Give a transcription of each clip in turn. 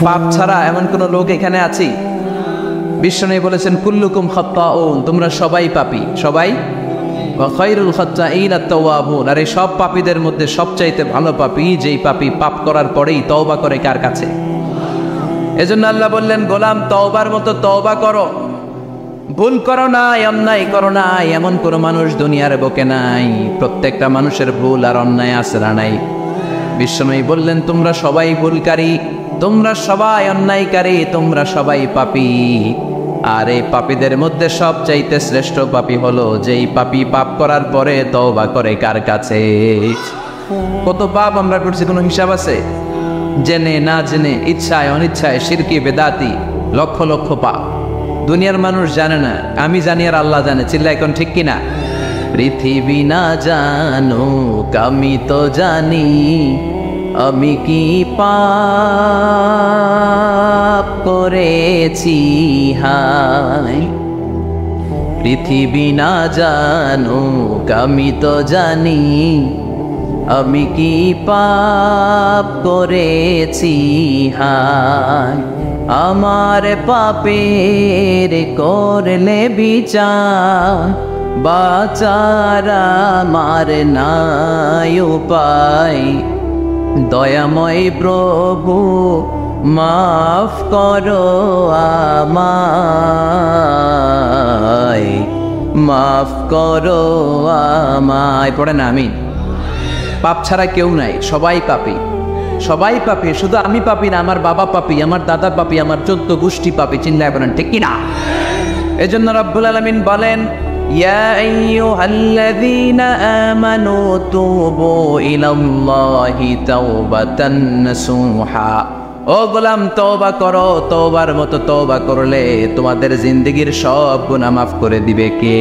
পাপ ছাড়া এমন কোন লোক এখানে আছি? বিশ্বনবী বলেছেন কুল্লুকুম খাত্তাউন, তোমরা সবাই পাপী, সবাই। ওয়া খায়রুল খাত্তাইন আত-তাওয়াবুন, আর এই সব পাপীদের মধ্যে সবচাইতে ভালো পাপী যেই পাপী পাপ করার পরেই তওবা করে কার কাছে? এজন্য আল্লাহ বললেন গোলাম তওবার মতো তওবা করো, ভুল করো নাই, অন্যায় করো নাই, এমন কোনো মানুষ দুনিয়ার বুকে নাই। প্রত্যেকটা মানুষের ভুল আর অন্যায় আছে না নাই? বিশ্বনবী বললেন তোমরা সবাই ভুলকারী, তোমরা সবাই অন্যায়কারী, তোমরা সবাই পাপী। আর এই পাপীদের মধ্যে সবচাইতে শ্রেষ্ঠ পাপী হলো যেই পাপী পাপ করার পরে তওবা করে কার কাছে? কত পাপ আমরা করছি, কোনো হিসাব আছে? জেনে না জেনে, ইচ্ছায় অনিচ্ছায়, শিরকি বেদাতি, লক্ষ লক্ষ পাপ। দুনিয়ার মানুষ জানে না, আমি জানি আর আল্লাহ জানে। চিল্লা এখন ঠিক কিনা? পৃথিবী না জানুক আমি তো জানি, আমি কি পাপ করেছি হায়। পৃথিবী না জানুক আমি তো জানি, আমি কি পাপ করেছি হায়। আমার পাপের করলে বিচার, বাঁচার আমার নাই উপায়। দয়াময় প্রভু মাফ করো আমায়, মাফ করো আমায়। পড়ে না আমিন। পাপ ছাড়া কেউ নাই, সবাই পাপী, সবাই পাপী। শুধু আমি পাপী না, আমার বাবা পাপী, আমার দাদা পাপী, আমার 14 গোষ্ঠী পাপী। চিন্তায় বলেন ঠিক কিনা? এজন্য রব্বুল আলামিন বলেন ইয়া আইয়ুহাল্লাযীনা আমানু তুবু ইলাল্লাহি তাওবাতান নাসুহা। ও গোলাম তওবা করো, তওবার মতো তওবা করলে তোমাদের জিন্দেগীর সব গুনাহ মাফ করে দিবে কে?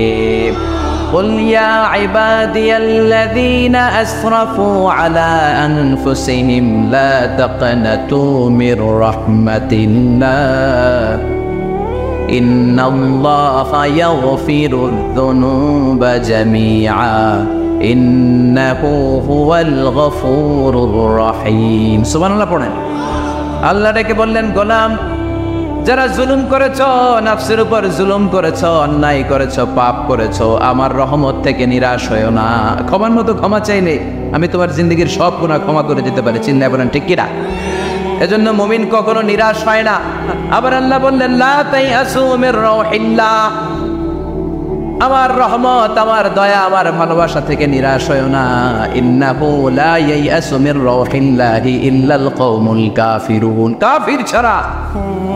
قل يا عبادي الذين أسرفوا على أنفسهم لا تقنطوا من رحمة الله إن الله يغفر الذنوب جميعا إنه هو الغفور الرحيم سبحان الله পড়েন। আল্লাহ ডেকে বললেন গোলাম যারা জুলুম করেছো, নফসের উপর জুলুম করেছো, অন্যায় করেছো, পাপ করেছো, আমার রহমত থেকে নিরাশ হয়ো না। ক্ষমার মতো ক্ষমা চাইলে আমি তোমার জিন্দগির সব গুনাহ ক্ষমা করে দিতে পারি। চিন্তা বলেন ঠিক কিনা? এজন্য মুমিন কখনো নিরাশ হয় না। আবার আল্লাহ বললেন লা তাইয়াসু মির রাউহিল্লাহ, আমার রহমত, আমার দয়া, আমার ভালোবাসা থেকে নিরাশ হয়ো না। ইন্নাহু লা ইয়াইয়াসু মির রাউহিল্লাহি ইল্লাল কওমুল কাফিরুন, কাফির ছাড়া,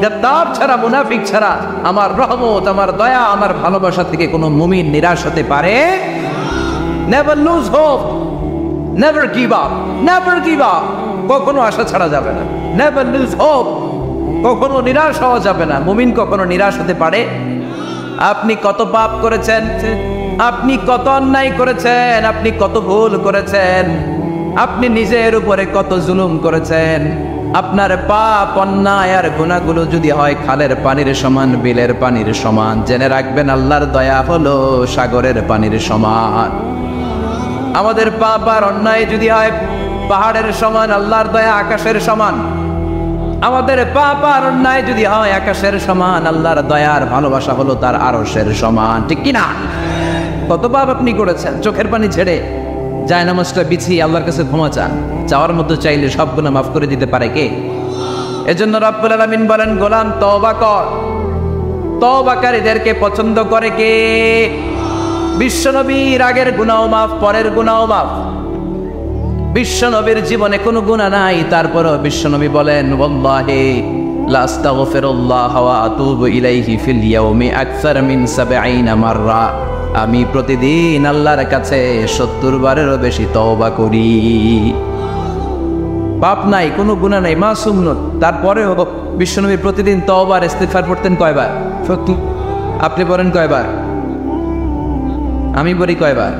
গাদ্দার ছাড়া, মুনাফিক ছাড়া আমার রহমত, আমার দয়া, আমার ভালোবাসা থেকে কোনো মুমিন নিরাশ হতে পারে। Never lose hope, never give up, never give up, কখনো আশা ছাড়া যাবে না। নেভার লুজ হোপ, কখনো নিরাশ হওয়া যাবে না। মুমিন কখনো নিরাশ হতে পারে? আপনি কত পাপ করেছেন, আপনি কত অন্যায় করেছেন, আপনি কত ভুল করেছেন, আপনি নিজের উপরে কত জুলুম করেছেন। আপনার পাপ, অন্যায় আর গুনাহগুলো যদি হয় খালের পানির সমান, বিলের পানির সমান, জেনে রাখবেন আল্লাহর দয়া হলো সাগরের পানির সমান। আমাদের পাপ আর অন্যায় যদি হয় পাহাড়ের সমান, আল্লাহর দয়া আকাশের সমান। আমাদের পাপ আর অন্যায় যদি হয় আকাশের সমান, আল্লাহর দয়ার ভালোবাসা হলো তার আরশের সমান। ঠিক কিনা? কত পাপ আপনি করেছেন, চোখের পানি ছেড়ে জায়নামাজটা বিছিয়ে আল্লাহর কাছে ক্ষমা চান। চাওয়ার মতো চাইলে সব গুনাহ মাফ করে দিতে পারে কে? এজন্য রব্বুল আলামিন বলেন গোলাম তওবা কর। তওবাকারীদেরকে পছন্দ করে কে? বিশ্বনবীর আগের গুনাহ মাফ, পরের গুনাহ মাফ। বিশ্বনবীর জীবনে কোনো গুনাহ নাই, তারপরও বিশ্বনবী বলেন ওয়াল্লাহি লা আস্তাগফিরুল্লাহ ওয়া আতুবু ইলাইহি ফিল ইয়াউমি আকসার মিন ৭০ মাররা। আমি প্রতিদিন আল্লাহর কাছে ৭০ বারেরও বেশি তওবা করি। পাপ নাই, কোনো গুনাহ নাই, মাসুম নন, তারপরেও বিশ্বনবী প্রতিদিন তওবা আর ইস্তিগফার পড়তেন কয়বার? ৭০। আপনি পড়েন কয়বার? আমি পড়ি কয়বার?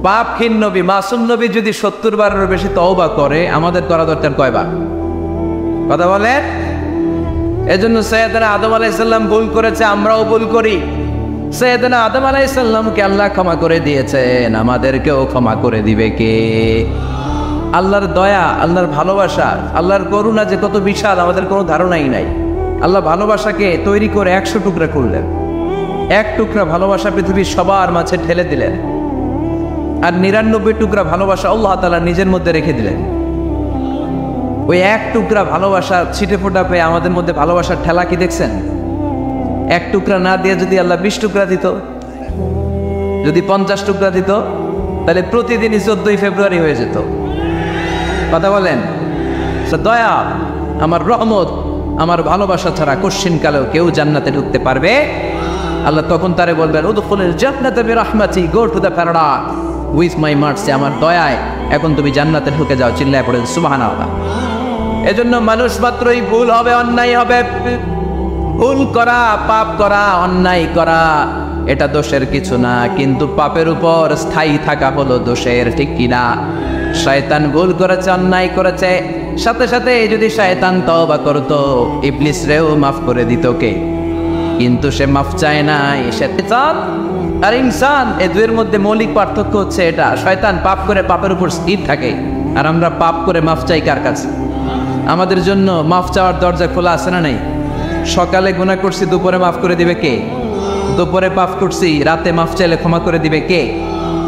পাপহীন নবী, মাসুম নবী যদি ৭০ বারেরও বেশি তওবা করে, আমাদের করা দরকার কয়বার? কথা বলেন। এজন্য সৈয়দনা আদম আলাইহিস সালাম ভুল করেছে, আমরাও ভুল করি। সৈয়দনা আদম আলাইহিস সালামকে আল্লাহ ক্ষমা করে দিয়েছেন, আমাদেরকেও ক্ষমা করে দিবে কে? আল্লাহর দয়া, আল্লাহর ভালোবাসা, আল্লাহর করুণা যে কত বিশাল আমাদের কোনো ধারণাই নাই। আল্লাহ ভালোবাসাকে তৈরি করে 100 টুকরা করলেন। এক টুকরা ভালোবাসা পৃথিবীর সবার মাঝে ঢেলে দিলেন, আর 99 টুকরা ভালোবাসা আল্লাহ তাআলা নিজের মধ্যে রেখে দিলেন। ওই এক টুকরা ভালোবাসা ছিটে ফোটা পেয়ে আমাদের মধ্যে ভালোবাসার ঠেলা কি দেখছেন? এক টুকরা না দিয়ে যদি আল্লাহ 20 টুকরা দিত, যদি 50 টুকরা দিত, তাহলে প্রতিদিনই 14 ফেব্রুয়ারি হয়ে যেত। কথা বলেন? দয়া, আমার রহমত, আমার ভালোবাসা ছাড়া কোশ্চিনকালেও কেউ জান্নাতে ঢুকতে পারবে? আল্লাহ তখন তারে বলবেন, উদখুলুল জান্নাতা বিরহমাতি, go to the paradise with my mercy, আমার দয়ায় এখন তুমি জান্নাতে ঢুকে যাও। চিল্লায় পড়েন সুবহানাল্লাহ। এজন্য মানুষ মাত্রই ভুল হবে, অন্যায় হবে। ভুল করা, পাপ করা, অন্যায় করা এটা দোষের কিছু না, কিন্তু পাপের উপর স্থায়ী থাকা হলো দোষের, ঠিক কিনা? শয়তান ভুল করেছে, অন্যায় করেছে, সাথে সাথে যদি শয়তান তওবা করতো, ইবলিস রেও মাফ করে দিত কে? কিন্তু সে মাফ চায় নাই। শয়তান আর ইনসান, এই দুয়ের মধ্যে মৌলিক পার্থক্য হচ্ছে এটা। শয়তান পাপ করে পাপের উপর স্থির থাকে, আর আমরা পাপ করে মাফ চাই কার কাছে? আমাদের জন্য মাফ চাওয়ার দরজা খোলা আছে না নাই? সকালে গুনাহ করছি, দুপুরে মাফ করে দিবে কে? দুপুরে পাপ করছি, রাতে মাফ চাইলে ক্ষমা করে দিবে কে?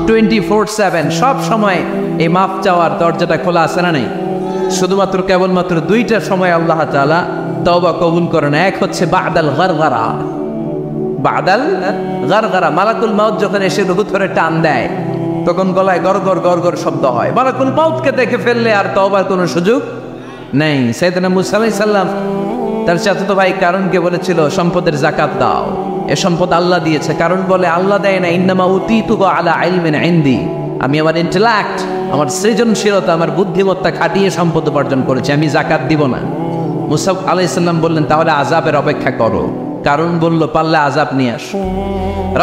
24/7 সব সময় এই মাফ চাওয়ার দরজাটা খোলা আছে না নাই? শুধুমাত্র কেবলমাত্র 2টা সময় আল্লাহ তাআলা তওবা কবুল করেন। এক হচ্ছে বাদাল গারগারা, বাদাল গারগারা, মালাকুল মাউত যখন এসে রূহ ধরে টান দেয়, তখন গলায় গরগর গরগর শব্দ হয়। মালাকুল মাউতকে দেখে ফেললে আর তওবার কোনো সুযোগ নেই। সাইয়েদনা মুসা আলাইহিস সালাম তার চাচাতো ভাই কারণকে বলেছিল, সম্পদের যাকাত দাও, এ সম্পদ আল্লাহ দিয়েছে। কারণ বলে, আল্লাহ দেয় না, ইন্নামা উতীতুহু আলা ইলমিন ইনদি, আমি আমার ইন্টেলেক্ট, আমার সৃজনশীলতা, আমার বুদ্ধিমত্তা খাটিয়ে সম্পদ উপার্জন করেছি, আমি যাকাত দিব না। মুসা আলাইহিস সালাম বললেন, তাহলে আযাবের অপেক্ষা করো। কারণ বলল, পারলে আযাব নিয়ে আসো।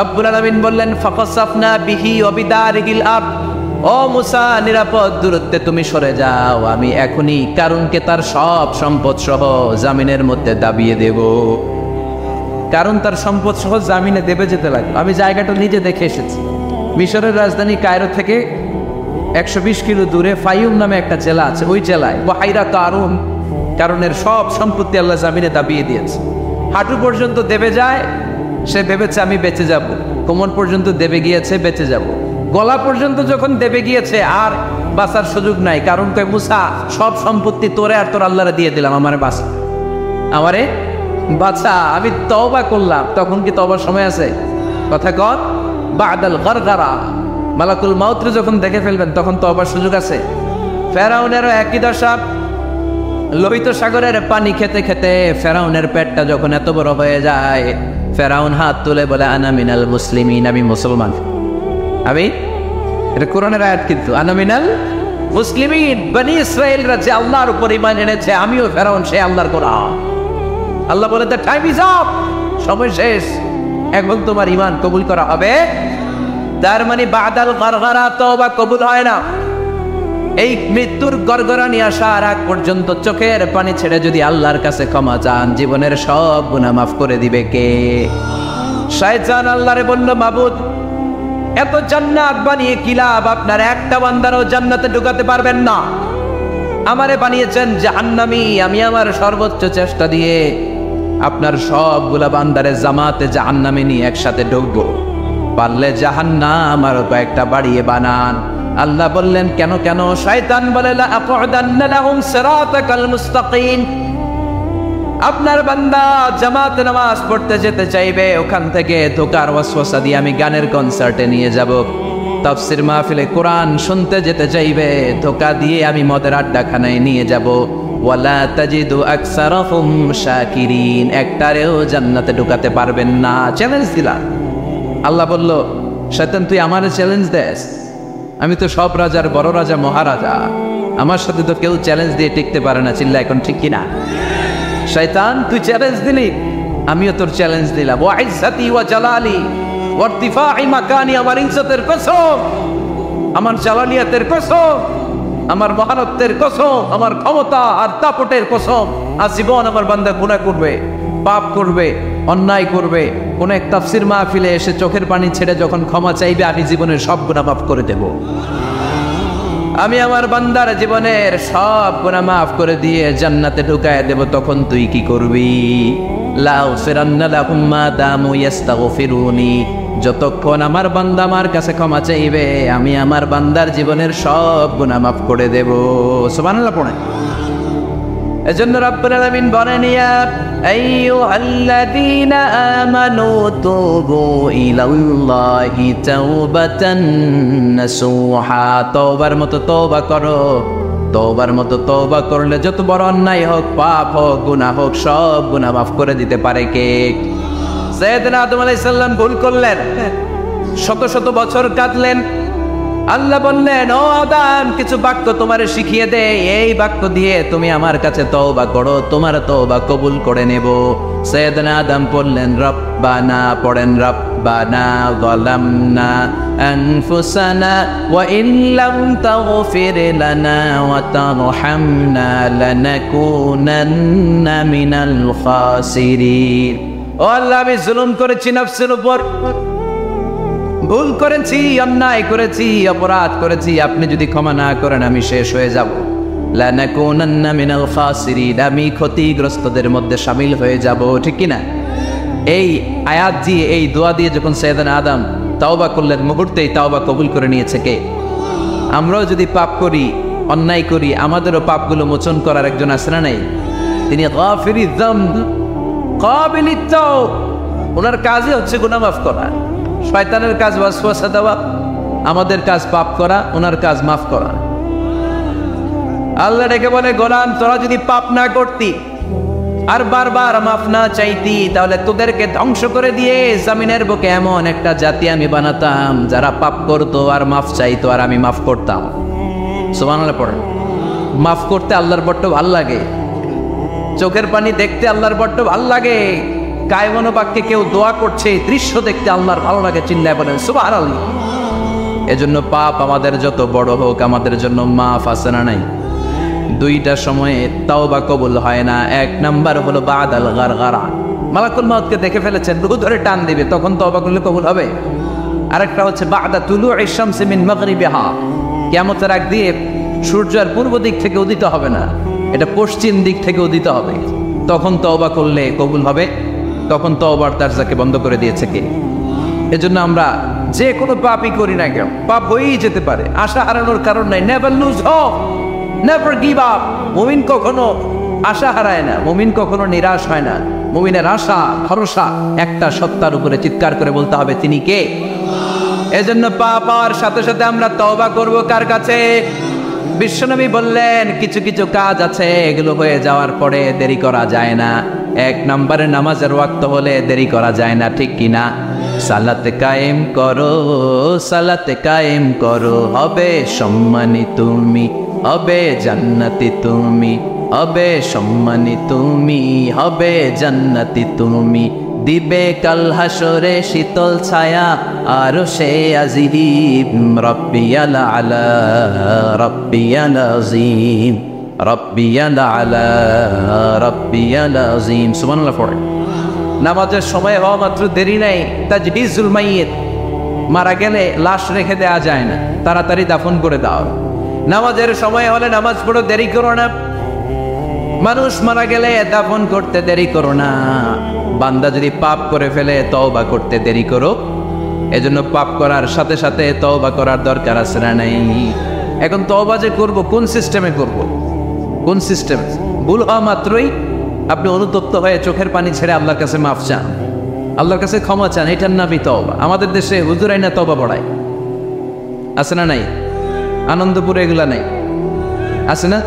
রব্বুল আলামিন বললেন, ফাকাসাফনা বিহি ওয়া বিদারিহিল আরদ, ও মুসা নিরাপদ দূরত্বে তুমি সরে যাও, আমি এখনই কারণকে তার সব সম্পদ সহ জামিনের মধ্যে দাবিয়ে দেব। কারণ তার সম্পদ সহ জামিনে দেবে যেতে লাগলো। আমি জায়গাটা নিজে দেখে এসেছি। মিশরের রাজধানী কায়রো থেকে 120 কিলো দূরে ফাইউম নামে একটা জেলা আছে। ওই জেলায় বাহাইরা কারুন, কারণের সব সম্পত্তি আল্লাহ জামিনে দাবিয়ে দিয়েছে। হাঁটু পর্যন্ত দেবে যায়, সে ভেবেছে আমি বেঁচে যাব। কোমর পর্যন্ত দেবে গিয়েছে, বেঁচে যাব। গলা পর্যন্ত যখন দেবে গিয়েছে, আর বাঁচার সুযোগ নাই। কারণ কয়, মুসা সব সম্পত্তি তোরে আর তোর আল্লাহরে দিয়ে দিলাম, আমারে বাঁচা, আমারে বাঁচা, আমি তওবা করলাম। তখন কি তওবার সময় আছে? কথা কর, বাদাল গারগারা, মালাকুল মাউত যখন দেখে ফেলবেন তখন তওবার সুযোগ আছে। ফেরাউনেরও একই দশা। লোহিত সাগরের পানি খেতে খেতে ফেরাউনের পেটটা যখন এত বড় হয়ে যায়, ফেরাউন হাত তুলে বলে, আনা মিনাল মুসলিমিন, আমি মুসলমান। আমি, এটা কোরআনের আয়াত কিন্তু, আনা মিনাল মুসলিমিন, বনি ইসরাইলরা যে আল্লাহর উপর ঈমান এনেছে, আমিও ফেরাউন সে আল্লাহর গোলাম। আল্লাহ বলে, দ্য টাইম ইজ আপ, সময় শেষ, এখন তোমার ঈমান কবুল করা হবে। তার মানে বাদাল গারগারা তওবা কবুল হয় না। এই মৃত্যুর গড়গড়ানি আসার আগ পর্যন্ত চোখের পানি ছেড়ে যদি আল্লাহর কাছে ক্ষমা চান, জীবনের সব গুনাহ মাফ করে দিবে কে? শয়তান আল্লাহরে বলল, মাবুদ এত জান্নাত বানিয়ে কি লাভ? আপনার একটা বান্দারও জান্নাতে ঢুকাতে পারবেন না। আমারে বানিয়েছেন জাহান্নামী, আমি আমার সর্বোচ্চ চেষ্টা দিয়ে আপনার সবগুলা বান্দারে জামাতে জাহান্নামে নিয়ে একসাথে ঢুকবো। পারলে জাহান্নাম আরো কয়েকটা বাড়িয়ে বানান। আল্লাহ বললেন, কেন কেন? শয়তান বলে, লা আকুদান্না লাহুম সিরাতাকাল মুস্তাকিম, আপনার বান্দা জামাতে নামাজ পড়তে যেতে চাইবে, ওখান থেকে ধোকার ওয়াসওয়াসা দিয়ে আমি গানের কনসার্টে নিয়ে যাব। তাফসীর মাহফিলে কোরআন শুনতে যেতে চাইবে, ধোকা দিয়ে আমি মদের আড্ডাখানায় নিয়ে যাব। ওয়ালা তাজিদু আকসারাহুম শাকিরিন, একটারেও জান্নাতে ঢুকাতে পারবেন না। চ্যালেঞ্জ দিলাম। আল্লাহ বলল, শয়তান তুই আমারে চ্যালেঞ্জ দেস? আমি তো সব রাজার বড় রাজা, মহারাজা, আমার সাথে তো কেউ চ্যালেঞ্জ দিয়ে টিকতে পারে না। চিল্লা এখন ঠিক কিনা? শয়তান তুই চ্যালেঞ্জ দিলি, আমিও তোর চ্যালেঞ্জ দিলাম। ওয়া ইজ্জতি ওয়া জালালি ওয়া ইরতিফাই মাকানি, আমার ইজ্জতের কসম, আমার জালালিয়াতের কসম, আমার মহানত্বের কসম, আমার ক্ষমতা আর দাপটের কসম, আজীবন আমার বান্দা গুনাহ করবে, পাপ করবে, অন্যায় করবে, কোন এক তাফসীর মাহফিলে এসে চোখের পানি ছেড়ে যখন ক্ষমা চাইবে, আমি জীবনের সব গুনাহ মাফ করে দেব। আমি আমার বান্দার জীবনের সব গুনাহ মাফ করে দিয়ে জান্নাতে ঢুকায় দেব, তখন তুই কি করবি? লাউফিরান্না লাহুম মা দামু ইস্তাগফিরুনি, যতক্ষণ আমার বান্দা আমার কাছে ক্ষমা চাইবে আমি আমার বান্দার জীবনের সব গুনাহ মাফ করে দেব। সুবহানাল্লাহ পড়ে। এজন্য রব্বুল আলামিন বলেন, ইয়া আইয়ুহাল্লাযীনা আমানু তুবু ইলাল্লাহি তাওবাতান নাসুহা, তওবার মতো তওবা করো। তওবার মতো তওবা করলে যত বড় অন্যায় হোক, পাপ হোক, গুনাহ হোক, সব গুনাহ মাফ করে দিতে পারে কে? সাইয়েদনা আদম আলাইহিস সালাম ভুল করলেন, শত শত বছর কাঁদলেন। আল্লাহ বললেন, ও আদম, কিছু বাক্য তোমারে শিখিয়ে দে, এই বাক্য দিয়ে তুমি আমার কাছে তওবা করো, তোমার তওবা কবুল করে নেব। সাইয়েদনা আদম বললেন, রব্বানা, পড়েন, রব্বানা যালামনা আনফুসানা ওয়া ইল্লাম তাগফির লানা ওয়া তারহামনা লানাকুনান্না মিনাল খাসিরিন। ও আল্লাহ, আমি জুলুম করেছি নফসের উপর, ভুল করেছি, অন্যায় করেছি, অপরাধ করেছি, আপনি যদি ক্ষমা না করেন আমি শেষ হয়ে যাব। লানাকুনান্না মিনাল খাসিরিন, আমি ক্ষতিগ্রস্তদের মধ্যে শামিল হয়ে যাব। ঠিক কি না? এই আয়াত দিয়ে, এই দোয়া দিয়ে যখন সাইয়েদনা আদম তাওবা করলেন, মুহূর্তেই তাওবা কবুল করে নিয়েছে কে? আমরাও যদি পাপ করি, অন্যায় করি, আমাদেরও পাপগুলো মোচন করার একজন আছে না নাই? তিনি গাফিরিয যামব কাবিলিত তাওব, ওনার কাজই হচ্ছে গুনাহ মাফ করা। শয়তানের কাজ ওয়াসওয়াসা দেওয়া, আমাদের কাজ পাপ করা, ওনার কাজ মাফ করা। আল্লাহ ডেকে বলে, গোলাম, তোরা যদি পাপ না করতি আর বারবার মাফ না চাইতি, তাহলে তোদেরকে ধ্বংস করে দিয়ে জমিনের বুকে এমন একটা জাতি আমি বানাতাম যারা পাপ করতো আর মাফ চাইতো, আর আমি মাফ করতাম। সুবহানাল্লাহ পড়ে। মাফ করতে আল্লাহর বড্ড ভাল লাগে, চোখের পানি দেখতে আল্লাহর বড্ড ভাল লাগে, কায়মনো বাক্যে কেউ দোয়া করছে দৃশ্য দেখতে আল্লাহর ভালো লাগে, চিল্লায় বলেন সুবহানাল্লাহ। এজন্য পাপ আমাদের যত বড় হোক, আমাদের জন্য মাফ আছে না নাই? দুইটা সময়ে তাওবা কবুল হয় না। এক নাম্বার হলো বাদাল গারগারা, মালাকুল মউতকে দেখে ফেলেছেন, রূহ ধরে টান দিবে, তখন তাওবা করলে কবুল হবে। আরেকটা হচ্ছে বাদা তুলুই শামসি মিন মাগরিবিহা, কিয়ামতের আগ দিয়ে সূর্যের পূর্ব দিক থেকে উদিত হবে না, এটা পশ্চিম দিক থেকে উদিত হবে, তখন তওবা করলে কবুল হবে। তখন তওবার দরজাকে বন্ধ করে দিয়েছে কে? এজন্য আমরা যে কোনো পাপই করি না কেন, পাপ হয়েই যেতে পারে, আশা হারানোর কারণ নাই। Never lose hope, never give up. মুমিন কখনো আশা হারায় না, মুমিন কখনো নিরাশ হয় না। মুমিনের আশা ভরসা একটা সত্তার উপরে, চিৎকার করে বলতে হবে তিনি কে? এজন্য পাপ হওয়ার সাথে সাথে আমরা তওবা করব কার কাছে? বিশ্বনবী বললেন, কিছু কিছু কাজ আছে এগুলো হয়ে যাওয়ার পরে দেরি করা যায় না। এক নম্বরে নামাজের ওয়াক্ত হলে দেরি করা যায় না, ঠিক কিনা? সালাতে কায়েম করো, সালাতে কায়েম করো, হবে সম্মানী তুমি, হবে জান্নাতি তুমি, হবে সম্মানী তুমি, হবে জান্নাতি তুমি, দিবে কাল হাসরে শীতল ছায়া আরশে আজিম, রব্বিয়াল আলা রব্বিয়াল আযীম, রব্বিয়াল আলা রব্বিয়াল আযীম। সুবহানাল্লাহ পড়ে। নামাজের সময় হওয়া মাত্র দেরি নাই। তাজহিজুল মাইয়িত, মারা গেলে লাশ রেখে দেওয়া যায় না, তাড়াতাড়ি দাফন করে দাও। নামাজের সময় হলে নামাজ পড়ো, দেরি করো না। মানুষ মারা গেলে দাফন করতে দেরি করো না। বান্দা যদি পাপ করে ফেলে তওবা করতে দেরি করো। এজন্য পাপ করার সাথে সাথে তওবা করার দরকার আছে না নাই? এখন তওবা যে করব, কোন সিস্টেমে করব? কোন সিস্টেমে? ভুল হওয়া মাত্রই আপনি অনুতপ্ত হয়ে চোখের পানি ছেড়ে আল্লাহর কাছে মাফ চান, আল্লাহর কাছে ক্ষমা চান, এটার নামই তওবা। আমাদের দেশে হুজুরাই না তওবা পড়ায়, আছে না নাই? আনন্দপুরে এগুলা নাই, আছে না?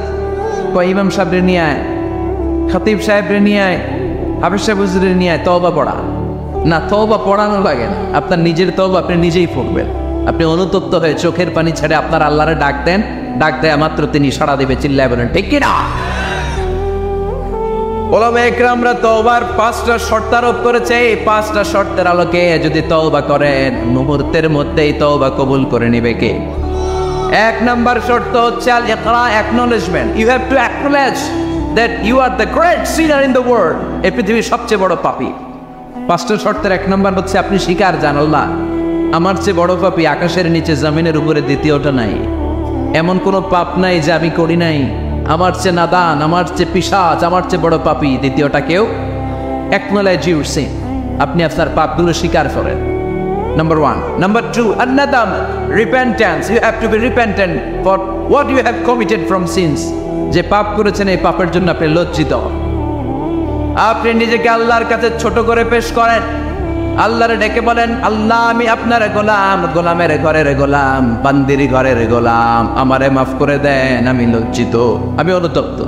ইমাম সাহেবরে নিয়ে আয়, খতিব সাহেবরে নিয়ে আয়, হাফেজ সাহেব হুজুরে নিয়ে আয়, তওবা পড়া। না, তওবা পড়ানো লাগে না, আপনার নিজের তওবা আপনি নিজেই পড়বেন। আপনি অনুতপ্ত হয়ে চোখের পানি ছেড়ে আপনার আল্লাহরে ডাক দেন, ডাক দেয়া মাত্র তিনি সাড়া দেবে, চিল্লায় বলেন ঠিক কিনা? ওলামা একরামরা তওবার 5টা শর্ত আরোপ করেছে। এই 5টা শর্তের আলোকে যদি তওবা করেন, মুহূর্তের মধ্যেই তওবা কবুল করে নেবে কে? এক নাম্বার শর্ত হচ্ছে আল ইকরা, acknowledgement. You have to acknowledge that you are the great sinner in the world. এই পৃথিবীর সবচেয়ে বড় পাপী। 5টা শর্তের 1 নাম্বার হচ্ছে আপনি স্বীকার জান, আল্লাহ আমার চেয়ে বড় পাপী আকাশের নিচে জমিনের উপরে দ্বিতীয়টা নাই। এমন কোনো পাপ নাই যে আমি করি নাই। আমার চেয়ে নাদান, আমার চেয়ে পিশাচ, আমার চেয়ে বড় পাপী দ্বিতীয়টা কেউ। অ্যাকনোলেজ ইউর সিন, আপনি আপনার পাপগুলো স্বীকার করেন। Number 1. Number 2, an-nadam, repentance. You have to be repentant for what you have committed from sins. যে পাপ করেছেন এই পাপের জন্য আপনি লজ্জিত। আপনি নিজেকে আল্লাহর কাছে ছোট করে পেশ করেন, আল্লাহরে ডেকে বলেন, আল্লাহ আমি আপনার গোলাম, গোলামের ঘরের গোলাম, বান্দির ঘরের গোলাম, আমারে মাফ করে দেন, আমি লজ্জিত, আমি অনুতপ্ত।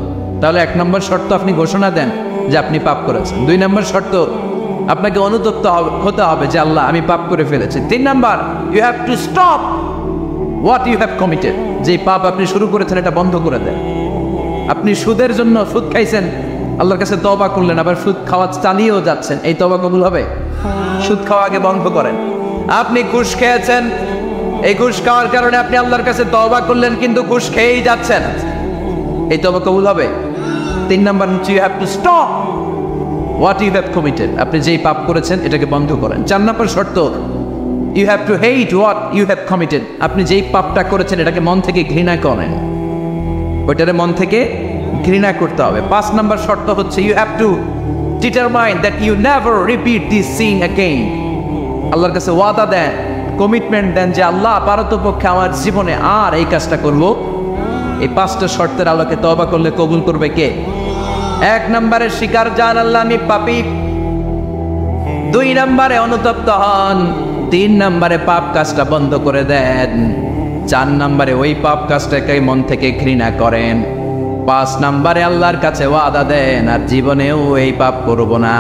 তাহলে 1 নম্বর শর্ত আপনি ঘোষণা দেন যে আপনি পাপ করেছেন। 2 নম্বর শর্ত আপনাকে অনুতপ্ত হতে হবে যে আল্লাহ আমি পাপ করে ফেলেছি। 3 number, you have to stop what you have committed. যে পাপ আপনি শুরু করেছেন এটা বন্ধ করে দেন। আপনি সুদের জন্য সুদ খাইছেন, আল্লাহর কাছে তওবা করলেন, আবার সুদ খাওয়া চালিয়েও যাচ্ছেন, এই তওবা কবুল হবে? সুদ খাওয়া আগে বন্ধ করেন। আপনি ঘুষ খেয়েছেন, এই ঘুষ খাওয়ার কারণে আপনি আল্লাহর কাছে তওবা করলেন, কিন্তু ঘুষ খেয়েই যাচ্ছেন, এই তওবা কবুল হবে? 3 নাম্বার হচ্ছে you have to stop what you have committed. আপনি যেই পাপ করেছেন এটাকে বন্ধ করেন। 4 নম্বর শর্ত, you have to hate what you have committed. আপনি যেই পাপটা করেছেন এটাকে মন থেকে ঘৃণা করেন, ওইটারে মন থেকে ঘৃণা করতে হবে। 5 নম্বর শর্ত হচ্ছে you have to determine that you never repeat this sin again. আল্লাহর কাছে ওয়াদা দেন, কমিটমেন্ট দেন যে আল্লাহ পারতপক্ষে আমার জীবনে আর এই কাজটা করব। এই 5টা শর্তের আলোকে তওবা করলে কবুল করবে কে? 1 নম্বরে স্বীকার জান আল্লাহ আমি পাপী, 2 নম্বরে অনুতপ্ত হন, 3 নম্বরে পাপ কাজটা বন্ধ করে দেন, 4 নম্বরে ওই পাপ কাজটাকে মন থেকে ঘৃণা করেন, 5 নম্বরে আল্লাহর কাছে ওয়াদা দেন আর জীবনেও এই পাপ করব না।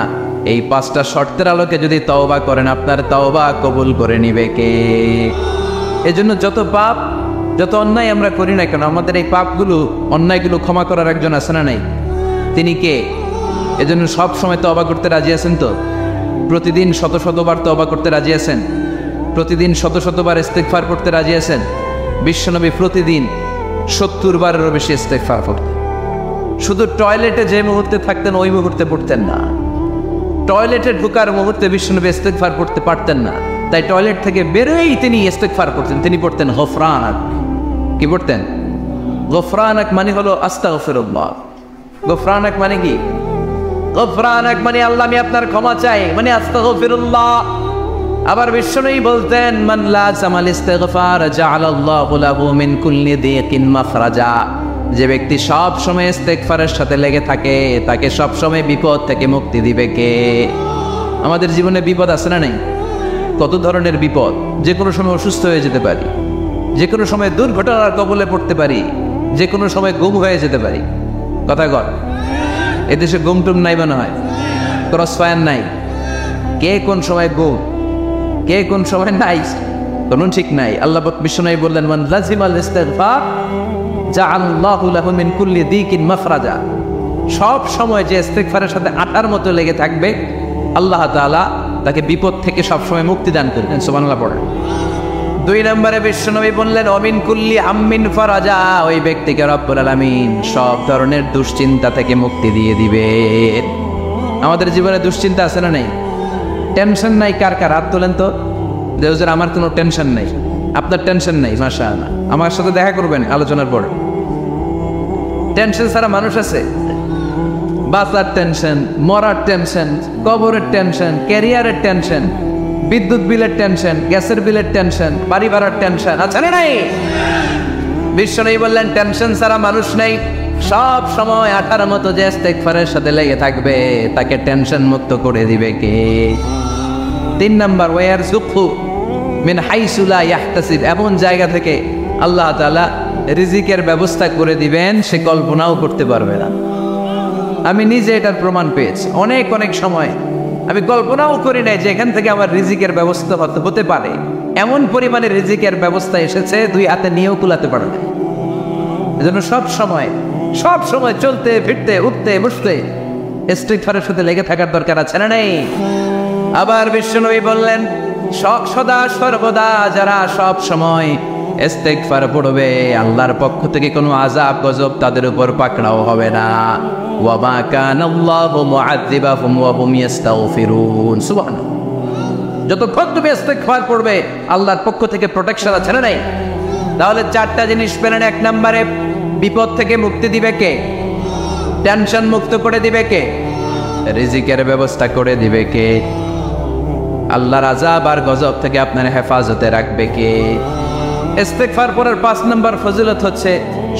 এই 5টা শর্তের আলোকে যদি তওবা করেন আপনার তওবা কবুল করে নিবে কে? এজন্য যত পাপ যত অন্যায় আমরা করি না কেন, আমাদের এই পাপগুলো অন্যায়গুলো ক্ষমা করার একজন আছে না নাই? তিনি কে? এজন্য সব সময় তওবা করতে রাজি আছেন তো? প্রতিদিন শত শতবার তওবা করতে রাজি আছেন? প্রতিদিন শত শতবার ইস্তেগফার করতে রাজি আছেন? বিশ্বনবী প্রতিদিন 70 বারেরও বেশি ইস্তেগফার করতেন। শুধু টয়লেটে যে মুহূর্তে থাকতেন ওই মুহূর্তে পড়তেন না, টয়লেটে ঢোকার মুহূর্তে বিশ্বনবী ইস্তেগফার করতে পারতেন না, তাই টয়লেট থেকে বেরোই তিনি ইস্তেগফার করতেন। তিনি পড়তেন গফরানাক। কি পড়তেন? গফরানাক মানে হলো আস্তাগফিরুল্লাহ। গফরানাক মানে কি? গফরানাক মানে আল্লাহ আমি আপনার ক্ষমা চাই, মানে আস্তাগফিরুল্লাহ। আবার বিশ্বনবী বলতেন মান লাযামাল ইস্তিগফার জাআলাল্লাহু লাহু মিন কুল্লি দিকিন মাখরাজা। যে ব্যক্তি সব সময় ইস্তেগফারের সাথে লেগে থাকে তাকে সব সময় বিপদ থেকে মুক্তি দিবে কে? আমাদের জীবনে বিপদ আছে না নাই? কত ধরনের বিপদ। যে কোনো সময় অসুস্থ হয়ে যেতে পারি, যে কোনো সময় দুর্ঘটনার কবলে পড়তে পারি, যে কোনো সময় গুম হয়ে যেতে পারি। কথা কর, এদেশে গুম টুম নাই মনে হয়, ক্রস ফায়ার নাই, কে কোন সময় গুম, কে কোন সময় নাই, কোনো ঠিক নাই। আল্লাহ বিশ্বনবী বললেন মান লাযিমাল ইস্তিগফার জাআলাল্লাহু লাহু মিন কুল্লি দিকিন মাখরাজা। সব সময় যে ইস্তিগফারের সাথে আটার মতো লেগে থাকবে আল্লাহ তাআলা তাকে বিপদ থেকে সব সময় মুক্তি দান করবেন। সুবহানাল্লাহ পড়েন। 2 নম্বরে বিশ্বনবী বললেন অমিন কুল্লি হাম্মিন ফারাজা। ওই ব্যক্তিকে রব্বুল আলামিন সব ধরনের দুশ্চিন্তা থেকে মুক্তি দিয়ে দিবেন। আমাদের জীবনে দুশ্চিন্তা আছে না নাই? টেনশন নাই কার কার? হাত তোলেন তো। যে হুজুর আমার কোনো টেনশন নাই। আপনার টেনশন নাই, মাশাআল্লাহ। আমার সাথে দেখা করবেন আলোচনার পর। টেনশন ছাড়া মানুষ আছে? বাঁচার টেনশন, মরার টেনশন, কবরের টেনশন, ক্যারিয়ারের টেনশন, বিদ্যুৎ বিলের টেনশন, গ্যাসের বিলের টেনশন, বাড়ি ভাড়ার টেনশন আছে না নাই? বিশ্বনবী বললেন টেনশন ছাড়া মানুষ নেই। সব সময় আঠার মতো যে ইস্তেগফারের সাথে লেগে থাকবে তাকে টেনশন মুক্ত করে দিবে কে? 3 নাম্বার ওয়ারযুকহু মিন হাইসু লা ইয়াহতাসিব। এমন জায়গা থেকে আল্লাহ তাআলা রিজিকের ব্যবস্থা করে দিবেন সে কল্পনাও করতে পারবে না। আমি নিজে এটার প্রমাণ পেয়েছি। অনেক অনেক সময় আমি কল্পনাও করি নাই যে এখান থেকে আমার রিজিকের ব্যবস্থা হতে পারে। এমন পরিমাণে রিজিকের ব্যবস্থা এসেছে 2 হাতে নিয়েও কুলাতে পারবে। এজন্য সব সময় চলতে ফিরতে উঠতে বসতে ইস্তিগফারের সাথে লেগে থাকার দরকার আছে না নেই? আবার বিশ্বনবী বললেন সদা সর্বদা যারা সব সময় ইস্তিগফার পড়বে আল্লাহর পক্ষ থেকে কোনো আযাব গজব তাদের উপর পাকড়াও হবে না। ওয়া মা কানাল্লাহু মুআযযিবাহুম ওয়া হুম ইস্তাগফিরুন। সুবহানাল্লাহ। যতক্ষণ তুমি ইস্তিগফার পড়বে আল্লাহর পক্ষ থেকে প্রোটেকশন আছে না নাই? তাহলে চারটা জিনিস পেলেন। এক নম্বরে বিপদ থেকে মুক্তি দিবে কে? টেনশন মুক্ত করে দিবে কে? রিজিকের ব্যবস্থা করে দিবে কে? আল্লাহর আযাব আর গজব থেকে আপনার হেফাজতে রাখবে কে? ইস্তিগফার পড়ার 5 নম্বর ফজিলত হচ্ছে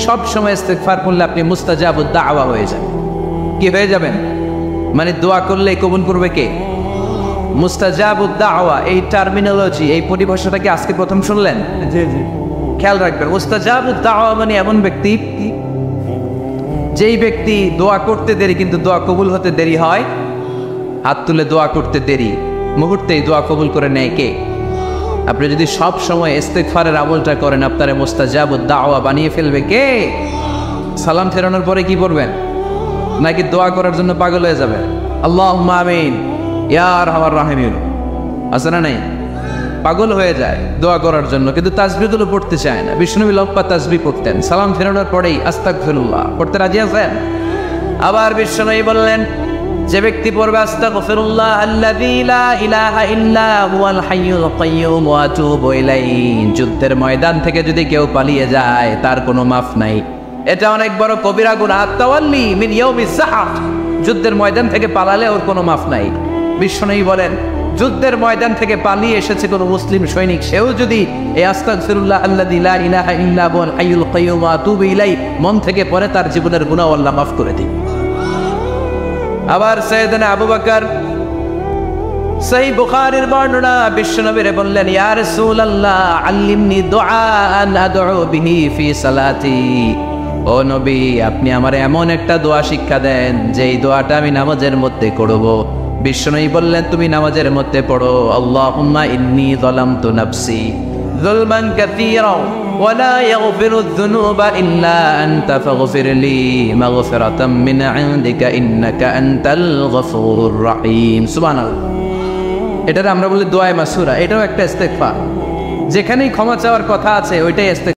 সব সময় ইস্তিগফার করলে আপনি মুস্তাজাবুদ দাওয়া হয়ে যাবেন। কি হয়ে যাবেন? মানে দোয়া করলে কবুল করবে কে? মুস্তাজাবুদ দাওয়া, এই টার্মিনোলজি, এই পরিভাষাটা কি আজকে প্রথম শুনলেন? জি জি। খেয়াল রাখবেন, মুস্তাজাবুদ দাওয়া মানে এমন ব্যক্তি যেই ব্যক্তি দোয়া করতে দেরি কিন্তু দোয়া কবুল হতে দেরি হয়। হাত তুলে দোয়া করতে দেরি, মুহূর্তেই দোয়া কবুল করে নেয় কে? আপনি যদি সব সময় ইস্তিগফারের আমলটা করেন, আপনারে মুস্তাজাবুদ দাওয়া বানিয়ে ফেলবে কে? সালাম ফেরানোর পরে কি করবেন? নাকি দোয়া করার জন্য পাগল হয়ে যাবেন? আল্লাহুম্মা আমিন ইয়া আরহামার রাহিমিন, আছে না নাই? পাগল হয়ে যায় দোয়া করার জন্য, কিন্তু তাসবিহগুলো পড়তে চায় না। বিষ্ণুনবী লম্বা তাসবিহ পড়তেন, সালাম ফেরানোর পরেই আস্তাগফিরুল্লাহ পড়তে রাজি আছেন? আবার বিষ্ণুনবী বললেন, যে ব্যক্তি পড়বে আস্তাগফিরুল্লাহ আল্লাযী লা ইলাহা ইল্লা হুয়াল হাইয়ুল কাইয়্যুম ওয়া আতুবু ইলাইহি, যুদ্ধের ময়দান থেকে যদি কেউ পালিয়ে যায় তার কোনো মাফ নাই। এটা অনেক বড় কবিরা গুনাহ। আত-তাওয়াল্লি মিন ইয়াউমিজ যাহফ, যুদ্ধের ময়দান থেকে পালালে ওর কোনো মাফ নাই। বিষ্ণুনবী বলেন, যুদ্ধের ময়দান থেকে পালিয়ে এসেছে কোনো মুসলিম সৈনিক, সেও যদি এই আস্তাগফিরুল্লাহ আল্লাযী লা ইলাহা ইল্লা হুয়াল হাইয়ুল কাইয়্যুম ওয়া আতুবু ইলাইহি মন থেকে পড়ে, তার জীবনের গুনাহ আল্লাহ মাফ করে দিবেন। আবার সাইয়েদনা আবু বকর, সহিহ বুখারীর বর্ণনা, বিশ্বনবীরে বললেন, ইয়া রাসূলুল্লাহ আল্লিমনি দুআআন আদউ বিহি ফি সালাতি। ও নবী, আপনি আমারে এমন একটা দোয়া শিক্ষা দেন যেই দোয়াটা আমি নামাজের মধ্যে করব। বিশ্বনবী বললেন, তুমি নামাজের মধ্যে পড়ো, আল্লাহুম্মা ইন্নী যালামতু নাফসি যুলমান কাসীরা ওয়া লা ইয়াগফিরুয যুনুবা ইল্লা আনতা ফাগফির লি মাগফিরাতাম মিন ইনদিকা ইন্নাকা আনতাল গফুরুর রহিম। সুবহানাল্লাহ। এটার আমরা বলি দোয়া মাসুরা, এটাও একটা ইস্তিগফার। যেখানেই ক্ষমা চাওয়ার কথা আছে ওইটাই ইস্তিগফার।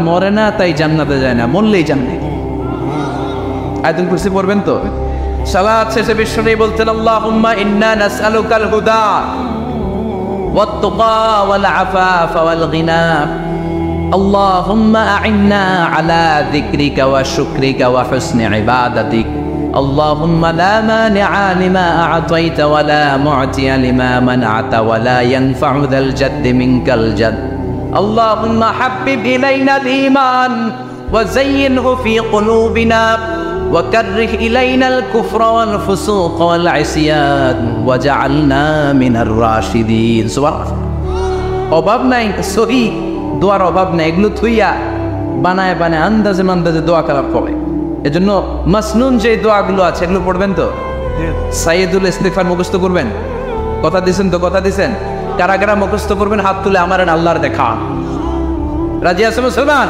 মরে না তাই জান্নাতে যায় না, মরলেই জান্নাতে। আয়াতুল কুরসি পড়বেন তো। সালাত শেষে বিশ্বনবী বলতেন, আল্লাহুম্মা ইন্না নাসআলুকাল হুদা ওয়াত তুকা ওয়াল আফাফা ওয়াল গিনা, আল্লাহুম্মা আ'ইন্না আলা যিকরিকা ওয়া শুকরিকা ওয়া হুসনি ইবাদাতিক, আল্লাহুম্মা লা মানিআ লিমা আ'তাইতা ওয়া লা মু'তিয়া লিমা মানআতা ওয়া লা ইয়ানফা'ু যাল জাদ্দি মিনকাল জাদ, اللهم حبب إلينا الإيمان وزينه في قلوبنا وكره إلينا الكفر والفسوق والعصيان وجعلنا من الراشدين। সুবহানাল্লাহ। অভাব নাই, সহি দোয়ার অভাব নাই, এগুলো থুইয়া বানায় বানায় আন্দাজে মান্দাজে দোয়া কালাম পড়ে। এজন্য মাসনুন যে দোয়াগুলো আছে এগুলো পড়বেন তো। সাইয়্যিদুল ইস্তিগফার মুখস্থ করবেন, কথা দিছেন তো? কথা দিছেন? কারা কারা মুখস্থ করবেন হাত তুলে আমার আল্লাহর দেখা। রাজি আছে মুসলমান?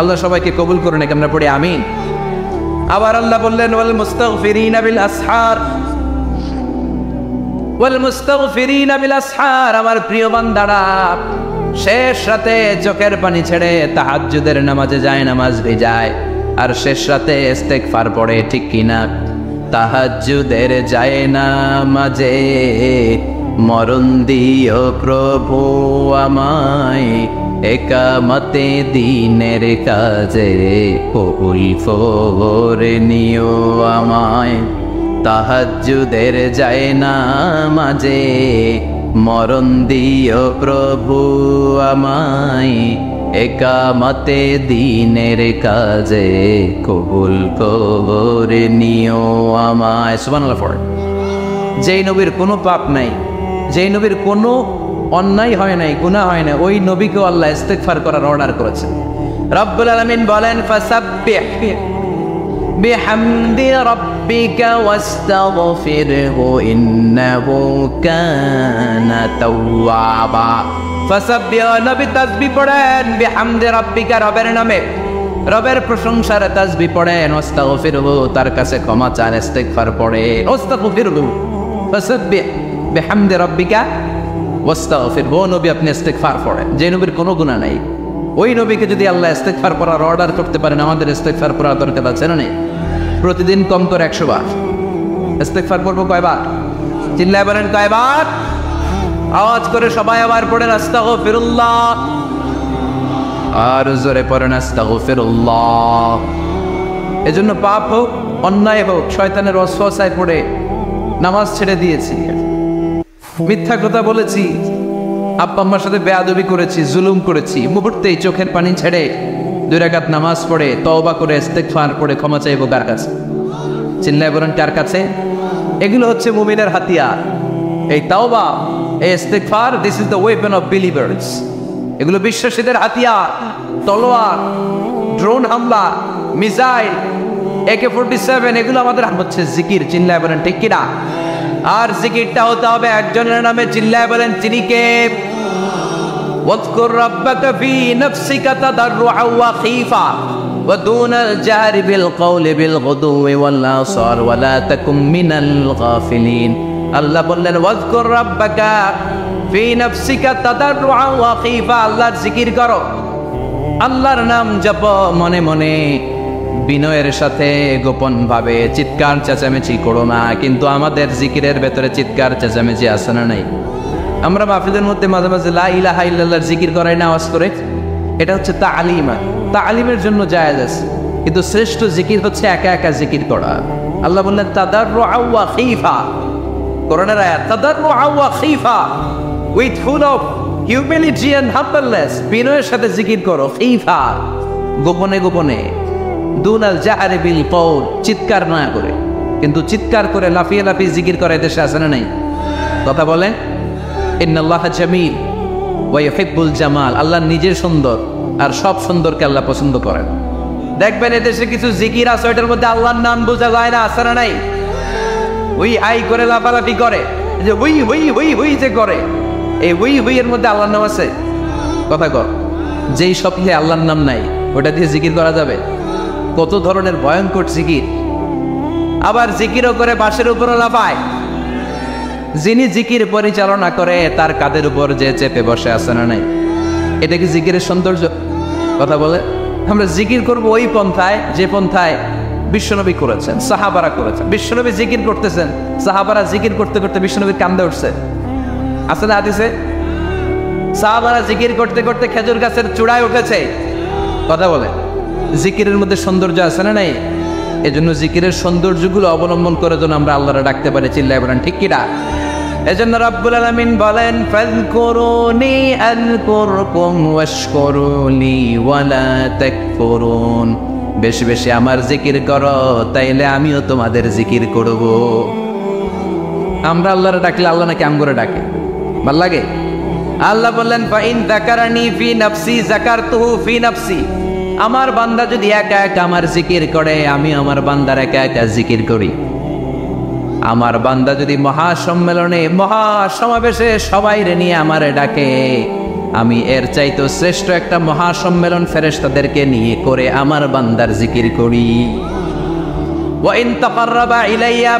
আল্লাহ সবাইকে কবুল করুন, আমরা পড়ি আমিন। আবার আল্লাহ বললেন, ওয়াল মুস্তাগফিরিনা বিল আসহার, ওয়াল মুস্তাগফিরিনা বিল আসহার, আমার প্রিয় বান্দারা শেষ রাতে চোখের পানি ছেড়ে তাহাজ্জুদের নামাজে যায়, নামাজ ভিজায়, আর শেষ রাতে ইস্তিগফার পড়ে, ঠিক কিনা? তাহাজ্জুদের যায় নামাজে মরণ দিও প্রভু আমায়, একামতে দিনের কাজে কবুল করে নিও আমায়। তাহাজ্জুদের যায় নামাজে মরণ দিও প্রভু আমায়, একামতে দিনের কাজে কবুল করে নিও আমায়। সুবহানাল্লাহ। পড়ে যেই নবীর কোনো পাপ নাই, যেই নবীর কোনো অন্যায় হয় নাই, গুনাহ হয় না, ওই নবীকেও আল্লাহ ইস্তিগফার করার অর্ডার করেছেন। রব্বুল আলামিন বলেন, ফাসাব্বিহ বিহামদি রাব্বিকা ওয়াস্তাগফিরহু ইন্নাহু কানা তাওয়াবা। ফাসাব্বিহু, নবী তাসবিহ পড়েন, বিহামদি রাব্বিকা, রবের নামে, রবের প্রশংসার তাসবিহ পড়েন, ওয়াস্তাগফিরহু, তার কাছে ক্ষমা চান, ইস্তিগফার পড়েন, ওয়াস্তাগফিরহু, ফাসাব্বিহ বিহামদি রাব্বিকা ওয়াস্তাগফিরহু। নবী আপনি ইস্তিগফার পড়েন, যে নবীর কোনো গুনাহ নাই, ওই নবীকে যদি আল্লাহ ইস্তিগফার পড়ার অর্ডার করতে পারেন, আমাদের ইস্তিগফার পড়ার দরকার আছে না নেই? প্রতিদিন কম করে 100 বার ইস্তিগফার পড়বো। কয়বার? চিল্লায় বলেন কয়বার? আওয়াজ করে সবাই আবার পড়েন আস্তাগফিরুল্লাহ, আর জোরে পড়েন আস্তাগফিরুল্লাহ। এজন্য পাপ হোক, অন্যায় হোক, শয়তানের ওয়াসওয়াসায় পড়ে নামাজ ছেড়ে দিয়েছি, মিথ্যা কথা বলেছি, আব্বা আম্মার সাথে বেয়াদবি করেছি, জুলুম করেছি, মুহূর্তেই চোখের পানি ছেড়ে 2 রাকাত নামাজ পড়ে তওবা করে ইস্তিগফার পড়ে ক্ষমা চাইবো কার কাছে? চিল্লায় বলেন কার কাছে? এগুলো হচ্ছে মুমিনের হাতিয়ার। এই তাওবা, এই ইস্তিগফার, this is the weapon of believers. এগুলো বিশ্বাসীদের হাতিয়ার। তলোয়ার, ড্রোন হামলা, মিসাইল, AK-47, এগুলো আমাদের হচ্ছে জিকির। চিল্লায় বলেন ঠিক কিনা? আর জিকিরটা হতে হবে একজনের নামে। চিল্লায় বলেন তিনি কে? ওয়াজকুর রাব্বাকা ফি নাফসিকা তাদাররুআ ওয়া খীফা ওয়া দুনাল জাহরি বিল কওলি বিল গুদুওয়ি ওয়াল আসার ওয়া লা তাকুম মিনাল গাফিলিন। আল্লাহ বললেন ওয়াজকুর রাব্বাকা ফি নাফসিকা তাদাররুআ ওয়া খীফা, আল্লাহর জিকির করো, আল্লাহর নাম জপো মনে মনে, বিনয়ের সাথে, গোপন ভাবে, চিৎকার চেঁচামেচি করো না। কিন্তু আমাদের জিকিরের ভেতরে চিৎকার চেঁচামেচি আছে না নাই? আমরা মাহফিলের মধ্যে মাঝে মাঝে লা ইলাহা ইল্লাল্লাহর জিকির করাই না আওয়াজ করে, এটা হচ্ছে তালিমা, তালিমের জন্য জায়েজ আছে। কিন্তু শ্রেষ্ঠ জিকির হচ্ছে একা একা জিকির করা। আল্লাহ বললেন তাদাররুআ ওয়া খীফা, কোরআনের আয়াত, তাদাররুআ ওয়া খীফা, with full of humility and humbleness, বিনয়ের সাথে জিকির করো, খীফা, গোপনে গোপনে, দুনাল জাহরি বিল কওল, চিৎকার না করে। কিন্তু চিৎকার করে লাফিয়ে লাফিয়ে জিকির করে দেশে আছে না নাই? কথা বলে ইন্নাল্লাহা জামিল ওয়া ইউহিব্বুল জামাল, আল্লাহ নিজে সুন্দর আর সব সুন্দরকে আল্লাহ পছন্দ করেন। দেখবেন এদেশে কিছু জিকির আছে, ওইটার মধ্যে আল্লাহর নাম বোঝা যায় না, আছে না নাই? উই আই করে লাফালাফি করে, যে হুই হুই হুই হুই যে করে, এই হুই হুই এর মধ্যে আল্লাহর নাম আছে? কথা কর। যেই স্বপ্নে আল্লাহর নাম নাই, ওটা দিয়ে জিকির করা যাবে? কত ধরনের ভয়ঙ্কর জিকির। আবার জিকিরও করে বাঁশের উপরও লাফায়। যিনি জিকির পরিচালনা করে তার কাঁধের উপর যে চেপে বসে আছে না নাই? এটা কি জিকিরের সৌন্দর্য? কথা বলে। আমরা জিকির করব ওই পন্থায় যে পন্থায় বিশ্বনবী করেছেন, সাহাবারা করেছেন। বিশ্বনবী জিকির করতেছেন, সাহাবারা জিকির করতে করতে বিশ্বনবীর কান্দে উঠছে, আছে না হাদিসে? সাহাবারা জিকির করতে করতে খেজুর গাছের চূড়ায় উঠেছে। কথা বলে। জিকিরের মধ্যে সৌন্দর্য আছে না নাই? এজন্য জিকিরের সৌন্দর্যগুলো অবলম্বন করে যেন আমরা আল্লাহরে ডাকতে পারি। চিল্লায় বলেন ঠিক কিনা? এজন্য রাব্বুল আলামিন বলেন ফাযকুরুনি আযকুরকুম ওয়াশকুরুলি ওয়ালা তাকফুরুন, বেশি বেশি আমার জিকির করো, তাইলে আমিও তোমাদের জিকির করব। আমরা আল্লাহরে ডাকলে আল্লাহ নাকি আমগরে ডাকে? ভাল লাগে? আল্লাহ বললেন ফাইন যাকারানি ফি নাফসি যাকারতুহু ফি নাফসি, আমার বান্দা যদি একা একা আমার জিকির করে, আমি আমার বান্দার একা একা জিকির করি। আমার বান্দা যদি মহাসম্মেলনে, মহাসমাবেশে সবাইরে নিয়ে আমারে ডাকে, আমি এর চাইতো শ্রেষ্ঠ একটা মহাসম্মেলন ফেরেশতাদেরকে নিয়ে করে আমার বান্দার জিকির করি। ওয়া ইন তাকাররাবা ইলাইয়া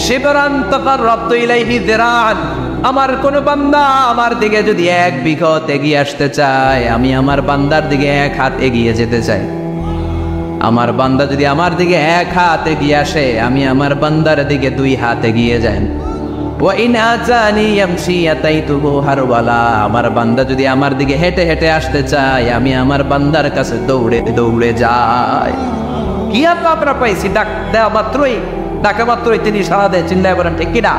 শিবরান তাকাররাবতু ইলাইহি যিরাআন, আমার কোন বান্দা আমার দিকে যদি 1 বিঘত এগিয়ে আসতে চায়, আমি আমার বান্দার দিকে 1 হাত এগিয়ে যেতে চাই। আমার বান্দা যদি আমার দিকে 1 হাত এগিয়ে আসে, আমি আমার বান্দার দিকে 2 হাত এগিয়ে যাই। ওয়া ইন আতানি ইয়ামশি আতাইতুহু হারওয়ালা, আমার বান্দা যদি আমার দিকে হেঁটে হেঁটে আসতে চায়, আমি আমার বান্দার কাছে দৌড়ে দৌড়ে যাই। কি আপনারা পাইছি? ডাক দেওয়া মাত্রই, ডাকা মাত্রই তিনি সাড়া দেয়। চিল্লায় বলেন ঠিক কিনা?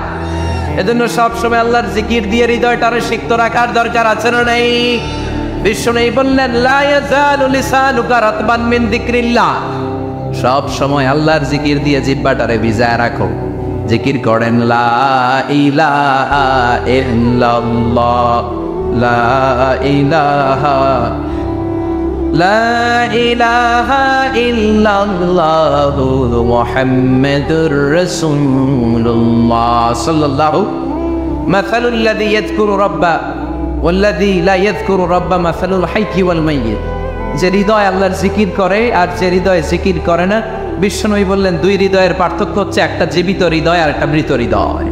এজন্য সবসময় আল্লাহর জিকির দিয়ে হৃদয়টারে সিক্ত রাখার দরকার আছে না নাই? বিশ্বনবী বললেন লা ইয়াজালু লিসানুকা রাতবান মিন যিকরিল্লাহ, সব সময় আল্লাহর জিকির দিয়ে জিহ্বাটারে ভিজায় রাখো। জিকির করেন লা ইলাহা ইল্লাল্লাহ, লা ইলাহা, লা ইলাহা ইল্লাল্লাহু মুহাম্মাদুর রাসূলুল্লাহ সাল্লাল্লাহু মাসালুল লাযী ইয়াযকুরু রাব্বা ওয়াল্লাযী লা ইয়াযকুরু রাব্বা মাসালুল হাইয়্যি ওয়াল মাইয়্যিত। যে হৃদয় আল্লাহর জিকির করে আর যে হৃদয় জিকির করে না, বিশ্বনবী বললেন দুই হৃদয়ের পার্থক্য হচ্ছে একটা জীবিত হৃদয় আর একটা মৃত হৃদয়।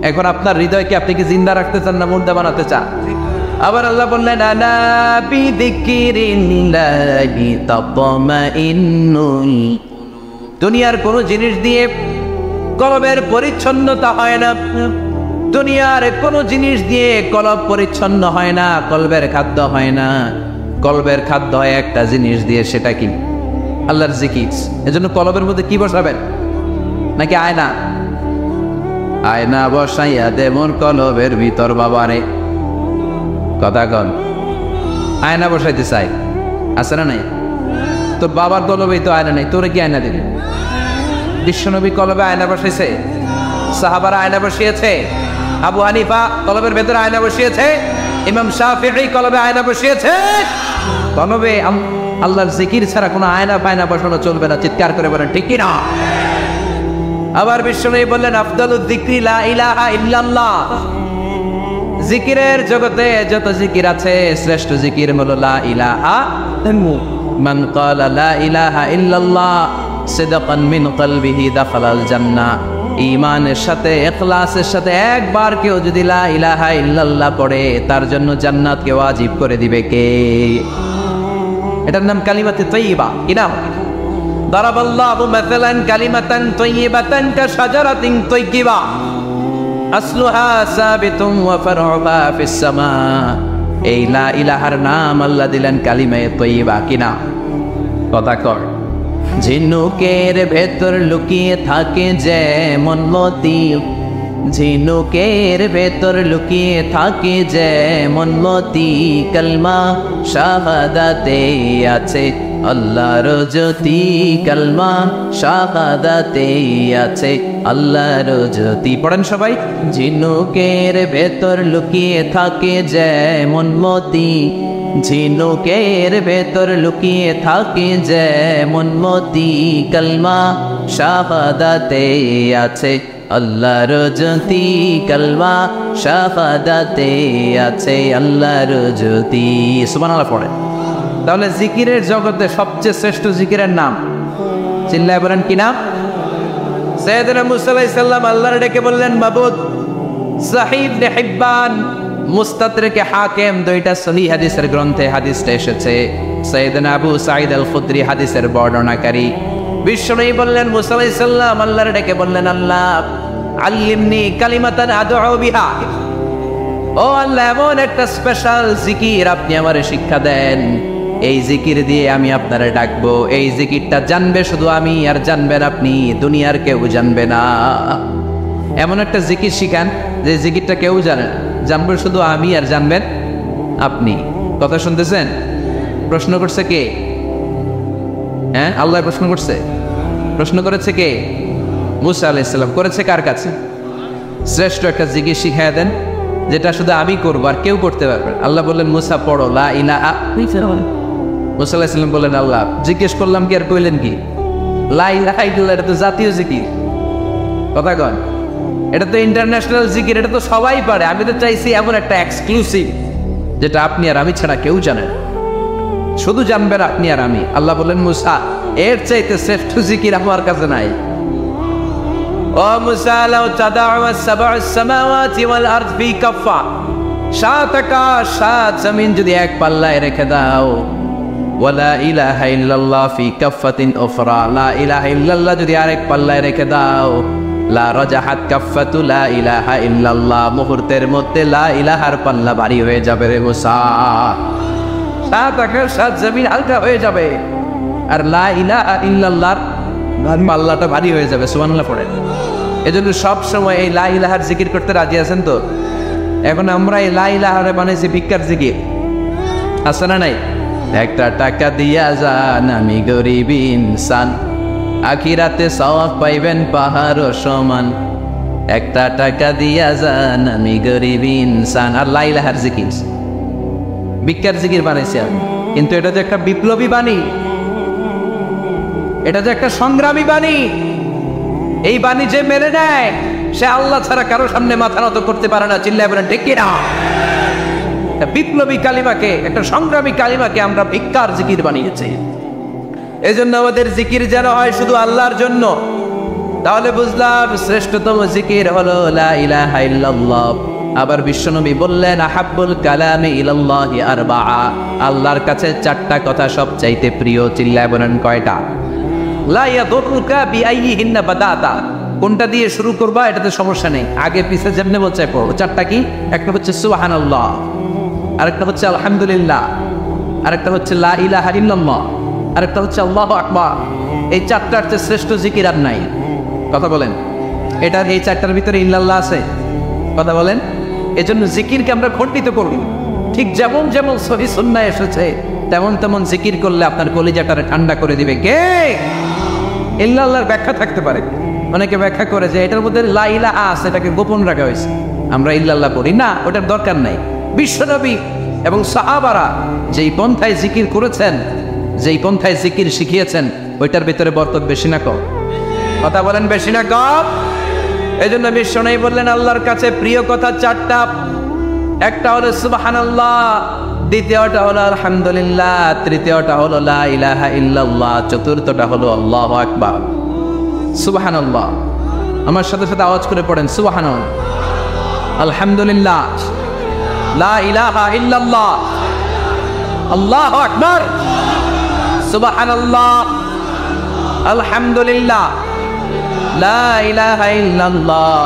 এখন আপনার হৃদয়কে আপনি কি জিন্দা রাখতে চান না মুর্দা বানাতে চান? আবার আল্লাহ বললেন আলা বিযিকরিল্লাহি তাতমাইন্নুল। দুনিয়ার কোন জিনিস দিয়ে কলবের পরিচ্ছন্নতা হয় না, দুনিয়ার কোন জিনিস দিয়ে কলব পরিচ্ছন্ন হয় না, কলবের খাদ্য হয় না। কলবের খাদ্য হয় একটা জিনিস দিয়ে, সেটা কি? আল্লাহর জিকির। এজন্য কলবের মধ্যে কি বসাবেন? নাকি আয়না? আয়না বসাইয়া দেমন কলবের ভিতর বাবারে। কথা কন, আয়না বসাইতে চাই, আছে না নাই? তোর বাবার কলবে তো আয়না নেই, তোরে কি আয়না দিবি? বিশ্বনবী কলবে আয়না বসাইছে, সাহাবারা আয়না বসিয়েছে, আবু হানিফা কলবের ভেতরে আয়না বসিয়েছে, ইমাম শাফিঈ কলবে আয়না বসিয়েছে। কলবে আল্লাহর জিকির ছাড়া কোনো আয়না ফায়না বসানো চলবে না। চিৎকার করে বলেন ঠিক কি না? আবার বিশ্বনবী বললেন আফদালুয যিকরি লা ইলাহা ইল্লাল্লাহ। জিকিরের জগতে যত জিকির আছে শ্রেষ্ঠ জিকির হলো লা ইলাহা ইল্লাল্লাহ। মান ক্বালা লা ইলাহা ইল্লাল্লাহ সিদকান মিন কলবিহি দাখালাল জান্নাহ। ঈমানের সাথে ইখলাসের সাথে একবার কেউ যদি লা ইলাহা ইল্লাল্লাহ পড়ে, তার জন্য জান্নাতকে ওয়াজিব করে দিবে কে? এটার নাম কালিমাতে তাইয়্যিবা। কি নাম? দারাবাল্লাহু মাসালান কালিমাতান তাইয়্যিবাতান কাশাজারাতিন তাইয়্যিবা আসলুহা সাবিতুন ওয়া ফারউহা ফিস সামা। এই লা ইলাহার নাম আল্লাহ দিলেন কালিমায়ে তাইয়্যিবা। কি না? কথা কর। ঝিনুকের ভেতর লুকিয়ে থাকে যেমন মতি, ঝিনুকের ভেতর লুকিয়ে থাকে যেমন মতি, কালমা শাহাদাতে আছে আল্লাহর জ্যোতি, কালমা শাহাদাতে আছে আল্লাহর জ্যোতি। পড়েন সবাই। ঝিনুকের ভেতর লুকিয়ে থাকে যেমন মতি, ঝিনুকের ভেতর লুকিয়ে থাকে যেমন মতি, কালমা শাহাদাতে আছে আল্লাহর জ্যোতি, কালমা শাহাদাতে আছে আল্লাহর জ্যোতি। সুবহানাল্লাহ পড়ে। তাহলে জিকিরের জগতে সবচেয়ে শ্রেষ্ঠ জিকিরের নাম চিল্লায় বলেন কি নাম? সাইয়েদনা মুসা আলাইহিস সালাম আল্লাহর ডেকে বললেন মাবুদ। সহিহ ইবনে হিব্বান, মুস্তাদরিকে হাকিম, দুইটা সহিহ হাদিসের গ্রন্থে হাদিসটা এসেছে। সাইয়েদনা আবু সাঈদ আল খুদরি হাদিসের বর্ণনাকারী। বিশ্বনবী বললেন মুসা আলাইহিস সালাম আল্লাহর ডেকে বললেন আল্লাহ আল্লিমনি কালিমাতান আদউ বিহা। ও আল্লাহ, এমন একটা স্পেশাল জিকির আপনি আমারে শিক্ষা দেন, এই জিকির দিয়ে আমি আপনারে ডাকবো। এই জিকিরটা জানবে শুধু আমি, আর জানবেন আপনি, দুনিয়ার কেউ জানবে না। এমন একটা জিকির শিখান যে জিকিরটা কেউ জানে না, জানবে শুধু আমি আর জানবেন আপনি। কথা শুনতেছেন? প্রশ্ন করছে কে? হ্যাঁ, আল্লাহ প্রশ্ন করছে। প্রশ্ন করেছে কে? মুসা আলাইহিস সালাম। করেছে কার কাছে? শ্রেষ্ঠ একটা জিকির শিখায় দেন যেটা শুধু আমি করবো আর কেউ করতে পারবে। আল্লাহ বললেন মুসা পড়ো লা ইলাহা। মুসা আলাইহিস সালাম বললেন আল্লাহ জিজ্ঞেস করলাম কি আর কইলেন কি? লা ইলাহা ইল্লাল্লাহ, এটা তো জাতীয় জিকির। কথা কন, এটা তো ইন্টারন্যাশনাল জিকির, এটা তো সবাই পারে। আমি তো চাইছি এমন একটা এক্সক্লুসিভ যেটা আপনি আর আমি ছাড়া কেউ জানে না, শুধু জানবেন আপনি আর আমি। আল্লাহ বললেন মুসা এর চাইতে শ্রেষ্ঠ জিকির আমার কাছে নাই। ও মুসা লাউ তাদাউ সাব'আস সামাওয়াতি ওয়াল আরদ ফি কাফা, সাত আকাশ সাত জমিন যদি এক পাল্লায় রেখে দাও, ওয়ালা ইলাহা ইল্লাল্লাহ ফি কাফাতিন উখরা, লা ইলাহা ইল্লাল্লাহ যদি আরেক পাল্লায় রেখে দাও, লা রাজাহাত কাফাতু লা ইলাহা ইল্লাল্লাহ, মুহূর্তের মধ্যে লা ইলাহার পাল্লা ভারী হয়ে যাবে রে মুসা। সাত আকাশ সাত জমিন হালকা হয়ে যাবে আর লা ইলাহা ইল্লাল্লাহর পাল্লাটা ভারী হয়ে যাবে। সুবহানাল্লাহ পড়েন। এজন্য সব সময় এই লা ইলাহার জিকির করতে রাজি আছেন তো? এখন আমরা এই লা ইলাহারে বানাইছি ভিক্ষার জিকির, আছে না নাই? একটা টাকা দিয়া যান আমি গরিব ইনসান, আখিরাতে সওয়াব পাইবেন পাহাড় সমান। একটা টাকা দিয়া যান আমি গরিব ইনসান। আর লা ইলাহার জিকির ভিক্ষার জিকির বানাইছি আমি, কিন্তু এটা যে একটা বিপ্লবী বাণী, এটা যে একটা সংগ্রামী বাণী। এই বাণী যে মেনে নেয় সে আল্লাহ ছাড়া কারো সামনে মাথা নত করতে পারে না। চিল্লায় বলেন ঠিক কিনা? বিপ্লবী কালিমাকে, একটা সংগ্রামী কালিমাকে আমরা ভিক্ষার জিকির বানিয়েছি। এজন্য আমাদের জিকির যেন হয় শুধু আল্লাহর জন্য। তাহলে বুঝলাম শ্রেষ্ঠতম জিকির হলো লা ইলাহা ইল্লাল্লাহ। আবার বিশ্বনবী বললেন আহাব্বুল কালামি ইলাল্লাহি আরবাআ, আল্লাহর কাছে চারটা কথা সবচাইতে প্রিয়। চিল্লায় বলেন কয়টা? লা ইয়াদুররুকা বিআইয়িহিন্না বাদাতা, কোনটা দিয়ে শুরু করবা এটাতে সমস্যা নেই, আগে পিছে যেমনে বলছে পড়ো। চারটা কি? একটা হচ্ছে সুবহানাল্লাহ, আরেকটা হচ্ছে আলহামদুলিল্লাহ, আরেকটা হচ্ছে লা ইলাহা ইল্লাল্লাহ, আরেকটা হচ্ছে আল্লাহু আকবার। এই চারটার চেয়ে শ্রেষ্ঠ জিকির আর নাই। কথা বলেন, এটার এই চারটার ভিতরে ইল্লাল্লাহ আছে? কথা বলেন। এজন্য জিকিরকে আমরা খণ্ডিত করি। ঠিক যেমন যেমন সহিহ সুন্নাহ এসেছে তেমন তেমন জিকির করলে আপনার কলিজাটারে ঠান্ডা করে দিবে কে? ইল্লাল্লাহর ব্যাখ্যা থাকতে পারে, অনেকে ব্যাখ্যা করে যে এটার মধ্যে লা ইলাহা আছে, এটাকে গোপন রাখা হয়েছে, আমরা ইল্লাল্লাহ পড়ি না, ওটার দরকার নাই। বিশ্বনবী এবং সাহাবারা যেই পন্থায় জিকির করেছেন, যেই পন্থায় জিকির শিখিয়েছেন, ওইটার ভিতরে বরকত বেশি না কম? কথা বলেন, বেশি না কম? এই জন্য বিশ্বনবী বললেন আল্লাহর কাছে প্রিয় কথা চারটা। একটা হলো সুবহানাল্লাহ, দ্বিতীয়টা হলো আলহামদুলিল্লাহ, তৃতীয়টা হলো লা ইলাহা ইল্লাল্লাহ, চতুর্থটা হলো আল্লাহু আকবার। সুবহানাল্লাহ, আমার সাথে সাথে আওয়াজ করে পড়েন সুবহানাল্লাহ, আলহামদুলিল্লাহ, লা ইলাহা ইল্লাল্লাহ, আল্লাহু আকবার, সুবহানাল্লাহ, আলহামদুলিল্লাহ, লা ইলাহা ইল্লাল্লাহ।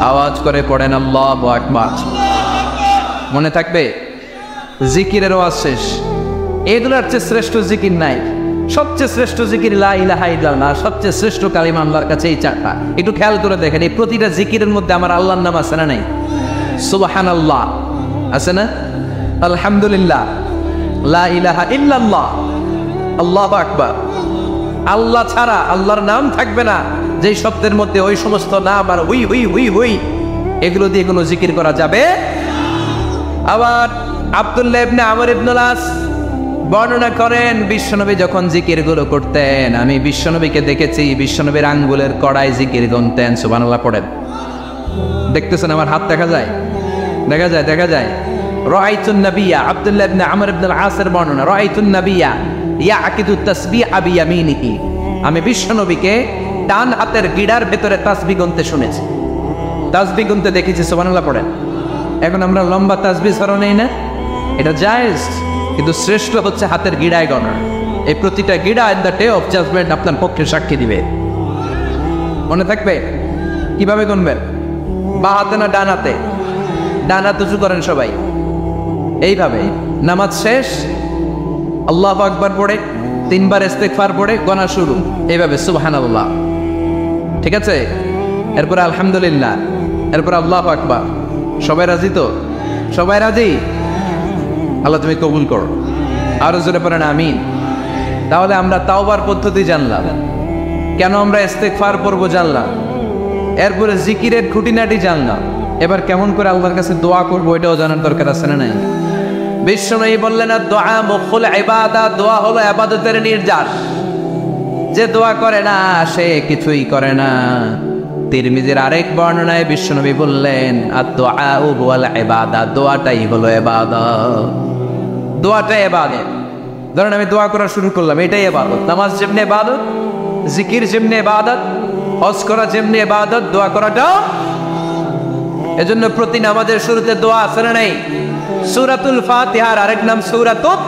আওয়াজ করে পড়েন আল্লাহু আকবার। মনে থাকবে জিকিরের ওয়াজ শেষ, এগুলোর চেয়ে শ্রেষ্ঠ জিকির নাই। সবচেয়ে শ্রেষ্ঠ জিকির লা ইলাহা ইল্লাল্লাহ, সবচেয়ে শ্রেষ্ঠ কালিমা আল্লাহর কাছে এই চারটা। একটু খেয়াল করে দেখেন, এই প্রতিটা জিকিরের মধ্যে আমার আল্লাহর নাম আছে না নাই? সুবহানাল্লাহ আছে না? আলহামদুলিল্লাহ, লা ইলাহা ইল্লাল্লাহ, আল্লাহু আকবার। আল্লাহ ছাড়া আল্লাহর নাম থাকবে না যেই শব্দের মধ্যে ওই সমস্ত নাম আর হুই হুই হুই হুই এগুলো দিয়ে কোনো জিকির করা যাবে। আবার আব্দুল্লাহ ইবনে আমর ইবনুল আস বর্ণনা করেন বিশ্বনবী যখন জিকির গুলো করতেন, আমি বিশ্বনবীকে দেখেছি বিশ্বনবীর আঙ্গুলের কড়াই জিকির গুনতেন। সুবহানাল্লাহ পড়েন। দেখতেছেন আমার হাত দেখা যায়? দেখা যায়, দেখা যায়। রাআইতুন নাবিয়্যা, আব্দুল্লাহ ইবনে আমর ইবনুল আসের বর্ণনা, রাআইতুন নাবিয়্যা ইয়াকিদু তাসবিহ বিয়ামিনিহি, আমি বিশ্বনবীকে ডান হাতের গিড়ার ভেতরে তাসবিহ গুনতে শুনেছি, তাসবিহ গুনতে দেখেছি। সুবহানাল্লাহ পড়েন। এখন আমরা লম্বা তাসবিহ ছড়া নেই না, এটা জায়েজ, কিন্তু শ্রেষ্ঠ হচ্ছে হাতের গিড়ায় গণনা। এই প্রতিটা গিড়া in the day of judgement আপনার পক্ষে সাক্ষী দিবে। মনে থাকবে কিভাবে গুনবেন? বা হাতে না ডান হাতে? ডান হাত উঁচু করেন সবাই এইভাবে। নামাজ শেষ আল্লাহু আকবার পড়ে 3 বার ইস্তিগফার পড়ে গণা শুরু এইভাবে সুবহানাল্লাহ, ঠিক আছে? এরপরে আলহামদুলিল্লাহ, এরপরে আল্লাহু আকবার। সবাই রাজি তো? সবাই রাজি? আল্লাহ তুমি কবুল করো। আরো জোরে পড়েন আমিন। তাহলে আমরা তাওবার পদ্ধতি জানলাম, কেন আমরা ইস্তিগফার পড়বো জানলাম, এরপরে জিকিরের খুঁটিনাটি জানলাম। এবার কেমন করে আল্লাহর কাছে দোয়া করবো এটাও জানার দরকার আছে না নাই? বিশ্বনবী বললেন দোয়া মুখুল ইবাদত, দোয়া হলো ইবাদতের নির্যাস। যে দোয়া করে না সে কিছুই করে না। তিরমিজির আরেক বর্ণনায় বিশ্বনবী বললেন আদ-দুআ হুয়াল ইবাদত, দোয়াটাই হলো ইবাদত, দোয়াটাই ইবাদত। ধরেন আমি দোয়া করা শুরু করলাম, এটাই ইবাদত। নামাজ যেমনি ইবাদত, জিকির যেমনি ইবাদত, হজ করা যেমনি ইবাদত, দোয়া করাটাও। এজন্য প্রতি নামাজের শুরুতে দোয়া আছে না নাই? সূরাতুল ফাতিহার আরেক নাম সূরাতুদ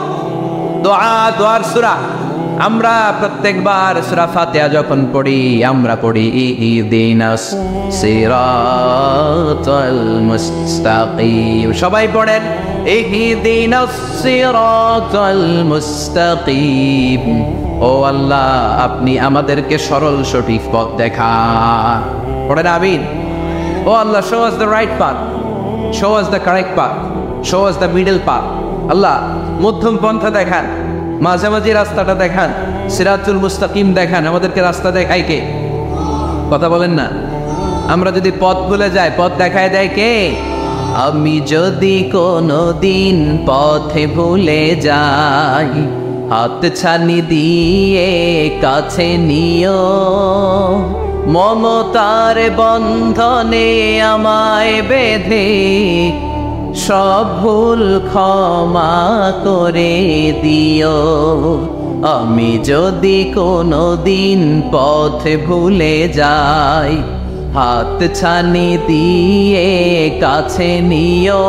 দোয়া, দোয়ার সূরা। আমরা প্রত্যেকবার সূরা ফাতিহা যখন পড়ি আমরা পড়ি ইহদিনাস সিরাতাল মুস্তাকিম। সবাই পড়েন ইহদিনাস সিরাতাল মুস্তাকিম। ও আল্লাহ আপনি আমাদেরকে সরল সঠিক পথ দেখান। পড়েন আমিন। ও আল্লাহ show us the right path, show us the correct path, show us the middle path. আল্লাহ মধ্যম পন্থা দেখান, মাঝামাঝি রাস্তাটা দেখান, সিরাতুল মুস্তাকিম দেখান। আমাদেরকে রাস্তা দেখায় কে? কথা বলেন না। আমরা যদি পথ ভুলে যাই পথ দেখায় দেয় কে? আমি যদি কোনো দিন পথে ভুলে যাই হাত ছানি দিয়ে কাছে নিও, মমতার বন্ধনে আমায় বেঁধে সব ভুল ক্ষমা করে দিও। আমি যদি কোনো দিন পথ ভুলে যাই, হাত ছানি দিয়ে কাছে নিও।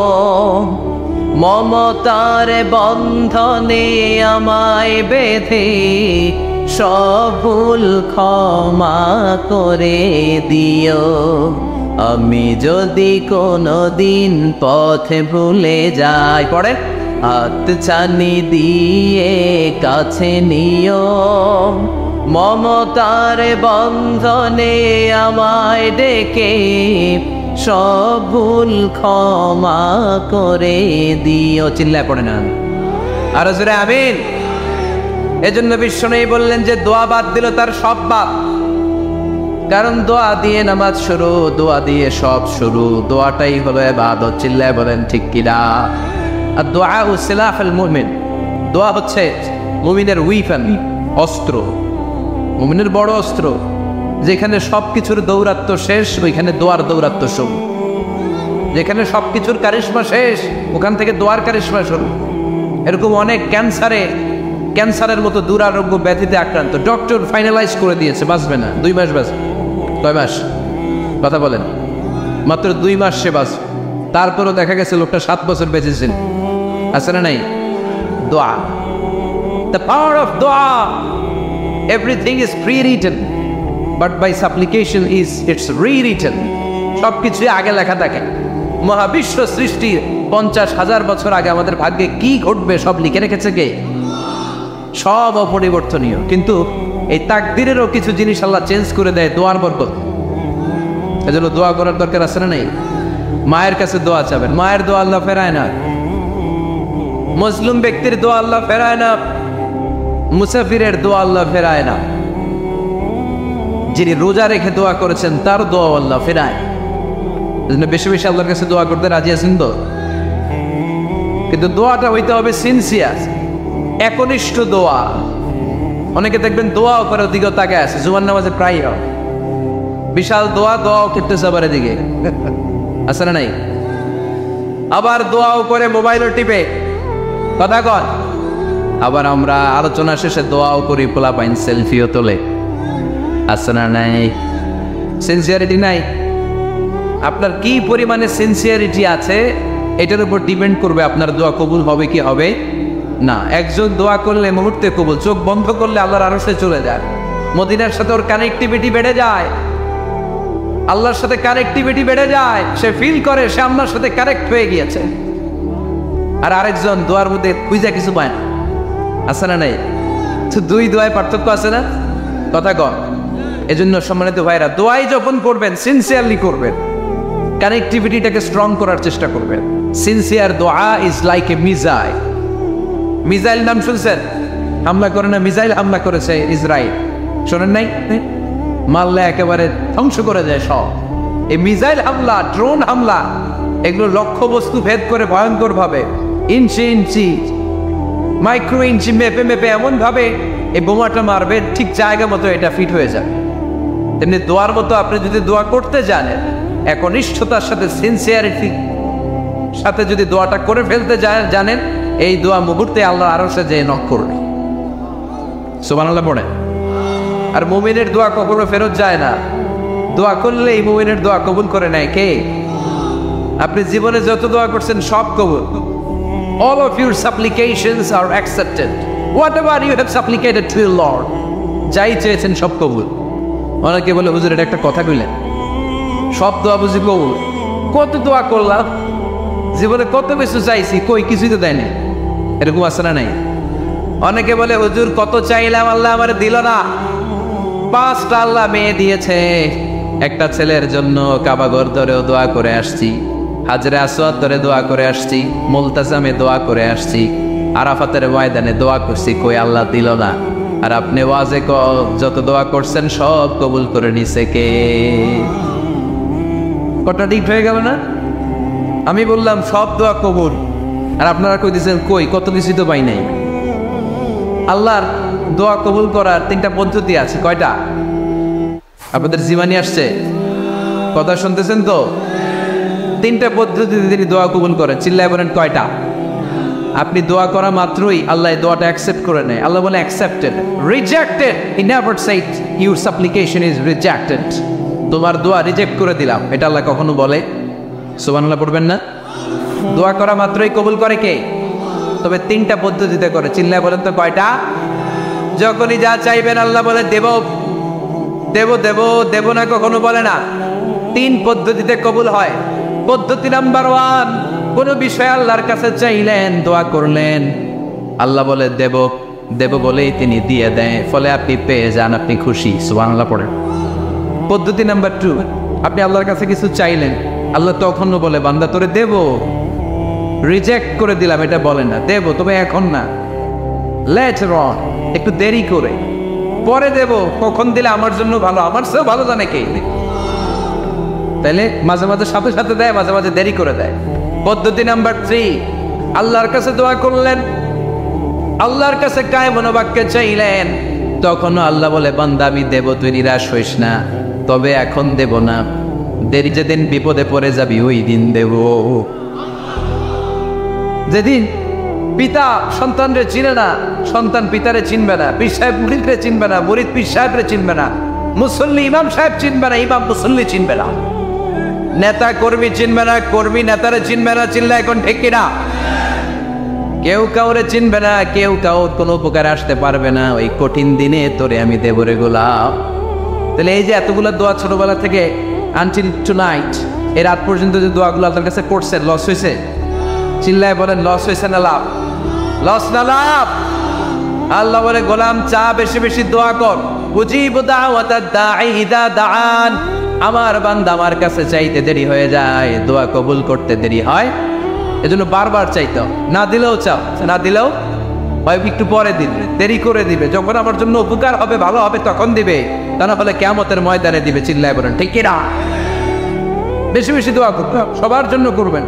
মমতার বন্ধনে আমায় বেঁধে সব ভুল ক্ষমা করে দিও। আমি যদি কোনো দিন পথে ভুলে যাই, পড়ে হাত ছানি দিয়ে কাছে নিও। মমতার বন্ধনে আমায় ডেকে সব ভুল ক্ষমা করে দিও। চিল্লায় পড়ে না আরো জোরে আমিন। এজন্য বিশ্বনবী বললেন যে দোয়া বাদ দিল তার সব বাদ। কারণ দোয়া দিয়ে নামাজ শুরু, দোয়া দিয়ে সব শুরু। দোয়াটাই হলো ইবাদত। চিল্লায় বলেন ঠিক কিনা? আর দোয়া সিলাহুল মুমিন, দোয়া হচ্ছে মুমিনের উইপন, অস্ত্র, মুমিনের বড় অস্ত্র। যেখানে সবকিছুর দৌরাত্ম্য শেষ, ওইখানে দোয়ার দৌরাত্ম্য শুরু। যেখানে সবকিছুর কারিশমা শেষ, ওখান থেকে দোয়ার কারিশমা শুরু। এরকম অনেক ক্যান্সারের মতো দুরারোগ্য ব্যাধিতে আক্রান্ত, ডক্টর ফাইনালাইজ করে দিয়েছে বাঁচবে না, 2 মাস বাঁচবে। কয় মাস? কথা বলেন। মাত্র 2 মাস সে বাঁচবে। তারপরও দেখা গেছে লোকটা 7 বছর বেঁচেছেন। আছে না নাই? দোয়া, দ্য পাওয়ার অফ দোয়া। Everything is pre-written, but by supplication it's re-written. সবকিছুই আগে লেখা থাকে। মহাবিশ্ব সৃষ্টির 50,000 বছর আগে আমাদের ভাগ্যে কি ঘটবে সব লিখে রেখেছে কে? সব অপরিবর্তনীয়। কিন্তু এই তাকদিরেরও কিছু জিনিস আল্লাহ চেঞ্জ করে দেয় দোয়ার বরকত। এজন্য দোয়া করার দরকার আছে না নাই? মায়ের কাছে দোয়া চাবেন, মায়ের দোয়া আল্লাহ ফেরায় না। মুসলিম ব্যক্তির দোয়া আল্লাহ ফেরায় না। মুসাফিরের দোয়া আল্লাহ ফেরায় না। যিনি রোজা রেখে দোয়া করেছেন তার দোয়া আল্লাহ ফেরায়। এজন্য বেশি বেশি আল্লাহর কাছে দোয়া করতে রাজি আছেন তো? কিন্তু দোয়াটা হইতে হবে সিনসিয়ার, একনিষ্ঠ দোয়া। অনেকে দেখবেন দোয়াও করে ওদিকেও তাকে আছে, জুমার নামাজে প্রায় বিশাল দোয়াও করতেছে আবার এদিকে, আছে না নাই? আবার দোয়াও করে মোবাইলও টিপে, কথা কন। আবার আমরা আলোচনা শেষে দোয়াও করি, পোলাপাইন সেলফিও তোলে, আছে না নাই? সিনসিয়ারিটি নাই। আপনার কি পরিমাণে সিনসিয়ারিটি আছে এটার উপর ডিপেন্ড করবে আপনার দোয়া কবুল হবে কি হবে না। একজন দোয়া করলে মুহূর্তে কবুল, চোখ বন্ধ করলে আল্লাহর আরশে চলে যায়। মদিনার সাথে ওর কানেক্টিভিটি বেড়ে যায়, আল্লাহর সাথে কানেক্টিভিটি বেড়ে যায়। সে ফিল করে সে আল্লাহর সাথে কানেক্ট হয়ে গিয়েছে। আর আরেকজন দোয়ার মধ্যে খুঁজে কিছু পায় না, আছে না নাই? তো 2 দোয়ায় পার্থক্য আছে না? কথা কন। এজন্য সম্মানিত ভাইরা, দোয়াই যখন করবেন সিনসিয়ারলি করবেন, কানেক্টিভিটিটাকে স্ট্রং করার চেষ্টা করবেন। সিনসিয়ার দোয়া is like a missile. Missile নাম শুনছেন? হামলা করে না, মিসাইল হামলা করেছে ইসরায়েল, শোনেন নাই? মারলে একেবারে ধ্বংস করে যায় সব। এই মিসাইল হামলা, ড্রোন হামলা, এগুলো লক্ষ্য বস্তু ভেদ করে ভয়ঙ্কর ভাবে, ইঞ্চি ইঞ্চি, মাইক্রো ইঞ্চি মেপে মেপে এমন ভাবে এই বোমাটা মারবে, ঠিক জায়গা মতো এটা ফিট হয়ে যাবে। তেমনি দোয়ার মতো আপনি যদি দোয়া করতে জানেন, একনিষ্ঠতার সাথে সিনসিয়ারিটি সাথে যদি দোয়াটা করে ফেলতে জানেন, এই দোয়া মুহূর্তে আল্লাহর আরশে যেয়ে নক করবে। সুবহানাল্লাহ পড়ে। আর মুমিনের দোয়া কখনো ফেরত যায় না। দোয়া করলে এই মুমিনের দোয়া কবুল করে নেয় কে? আপনি জীবনে যত দোয়া করছেন সব কবুল। All of your supplications are accepted. Whatever you have supplicated to your Lord, যাই চেয়েছেন সব কবুল। অনেকে বলে হুজুর এটা একটা কথা কইলেন, সব দোয়া বুঝি কবুল? কত দোয়া করলাম, জীবনে কত কিছু চাইছি, কই কিছুই তো দেয়নি। এরকম আছে না নাই? অনেকে বলে হুজুর কত চাইলাম আল্লাহ আমারে দিল না। 5টা আল্লাহ মেয়ে দিয়েছে, একটা ছেলের জন্য কাবাঘর ধরেও দোয়া করে আসছি, হাজরে আসওয়াদ ধরে দোয়া করে আসছি, মুলতাজামে দোয়া করে আসছি, আরাফাতের ময়দানে দোয়া করছি, কই আল্লাহ দিল না। আর আপনি ওয়াজে যত দোয়া করছেন সব কবুল করে নিছে কে? কন্ট্রাডিক্ট হয়ে গেল না? আমি বললাম সব দোয়া কবুল, আর আপনারা কই দিয়েছেন কই কত কিছুই তো পাই নাই। আল্লাহর দোয়া কবুল করার 3টা পদ্ধতি আছে। কয়টা? আপনাদের জীবনী আসছে, কথা শুনতেছেন তো? 3টা পদ্ধতিতে তিনি দোয়া কবুল করেন। চিল্লায় বলেন কয়টা? আপনি দোয়া করা মাত্রই আল্লাহ এই দোয়াটা অ্যাকসেপ্ট করে নেয়। আল্লাহ বলে accepted, rejected he never shed your সাপ্লিকেশন is rejected. তোমার দোয়া রিজেক্ট করে দিলাম, এটা আল্লাহ কখনো বলে? সুবহানাল্লাহ পড়বেন না? দোয়া করা মাত্রই কবুল করে কে? তবে 3টা পদ্ধতিতে করে। চিল্লায় বলেন তো কয়টা? যখনই যা চাইবেন আল্লাহ বলে দেব দেব দেব দেব না, কখনো বলে না। 3 পদ্ধতিতে কবুল হয়। পদ্ধতি নাম্বার 1, কোন বিষয় আল্লাহর কাছে চাইলেন, দোয়া করলেন, আল্লাহ বলে দেব দেব বলেই তিনি দিয়ে দেয়, ফলে আপনি পেয়ে যান, আপনি খুশি। সুবহানাল্লাহ পড়েন। পদ্ধতি নাম্বার 2, আপনি আল্লাহর কাছে কিছু চাইলেন, আল্লাহ তখনও বলে বান্দা তোরে দেব, রিজেক্ট করে দিলাম এটা বলে না, দেব তবে এখন না, লেটার অন, একটু দেরি করে, পরে দেব, কখন দিলে আমার জন্য ভালো, আমার চেয়েও ভালো জানে কে। তাইলে মাঝে মাঝে সাথে সাথে দেয়, মাঝে মাঝে দেরি করে দেয়। পদ্ধতি নাম্বার 3, আল্লাহর কাছে দোয়া করলেন, আল্লাহর কাছে কায় মনোবাক্যে চাইলেন, তখনও আল্লাহ বলে বান্দা আমি দেব, তুই নিরাশ হইস না, তবে এখন দেব না, দেরি যেদিন বিপদে পড়ে যাবি ওই দিন দেব। যেদিন পিতা সন্তানরে চিনে না, সন্তান পিতারে চিনবে না, পীর সাহেব মুরিদরে চিনবে না, মুরিদ পীর সাহেবরে চিনবে না, মুসল্লি ইমাম সাহেব চিনবে না, ইমাম মুসল্লি চিনবে না, নেতা কর্মী চিনবে না, কর্মী নেতারে চিনবে না। চিনলে এখন ঠিক কিনা? কেউ কাউরে চিনবে না, কেউ কাউর কোনো উপকার আসতে পারবে না। ওই কঠিন দিনে তোরে আমি দেবরে গোলাম। তাহলে এই যে এতগুলো দোয়া ছোটবেলা থেকে আনটিল টুনাইট, এই রাত পর্যন্ত যে দোয়াগুলো আপনার কাছে করছে, লস হয়েছে? চিল্লায় বলেন লস হয়েছে না লাভ? লস না লাভ? আল্লাহ বলে গোলাম চা বেশি বেশি দোয়া কর, উজিবু দাওয়াতাদ দাঈ ইযা দাআন। আমার বান্দা আমার কাছে চাইতে দেরি হয়ে যায়, দোয়া কবুল করতে দেরি হয়, এজন্য বারবার চাইতে, না দিলেও চাও, না দিলেও হয় একটু পরে দিবে, দেরি করে দিবে, যখন আমার জন্য উপকার হবে ভালো হবে তখন দিবে, তা না হলে কিয়ামতের ময়দানে দিবে। চিল্লায় বলেন ঠিক কি না? বেশি বেশি দোয়া করতে হবে, সবার জন্য করবেন,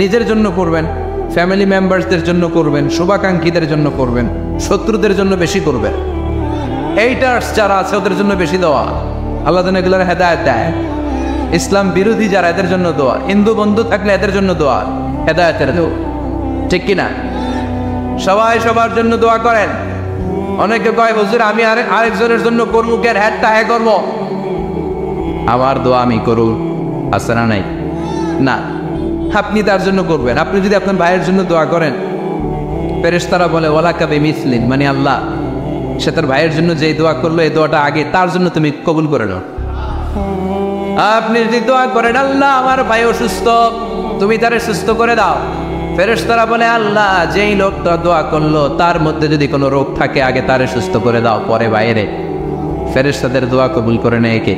নিজের জন্য করবেন, ফ্যামিলি মেম্বারসদের জন্য করবেন, শুভাকাঙ্ক্ষীদের জন্য করবেন, শত্রুদের জন্য বেশি করবেন, এইটার্স যারা আছে ওদের জন্য বেশি দোয়া। আল্লাহ যেন এগুলোর হেদায়েত দেয়। ইসলাম বিরোধী যারা এদের জন্য দোয়া, হিন্দু বন্ধু থাকলে এদের জন্য দোয়া, হেদায়েতের দোয়া, ঠিক কিনা? সবাই সবার জন্য দোয়া করেন। অনেকে কয় হুজুর আমি আরেকজনের জন্য করবো, কে হ্যাটটা হ্যাঁ করবো, আমার দোয়া আমি করু, আছে না নাই? না, আপনি তার জন্য করবেন। আপনি যদি আপনার ভাইয়ের জন্য দোয়া করেন, ফেরেশতারা বলে ওয়ালা কাবি মিসলিন, মানে আল্লাহ সে তার ভাইয়ের জন্য যেই দোয়া করলো এই দোয়াটা আগে তার জন্য তুমি কবুল করে নাও। আপনি যদি দোয়া করেন আল্লাহ আমার ভাই অসুস্থ, তুমি তারে সুস্থ করে দাও, ফেরেশতারা বলে আল্লাহ যেই লোকটা দোয়া করলো তার মধ্যে যদি কোনো রোগ থাকে আগে তারে সুস্থ করে দাও, পরে বাইরে। ফেরেশতাদের দোয়া কবুল করে নেয় কে?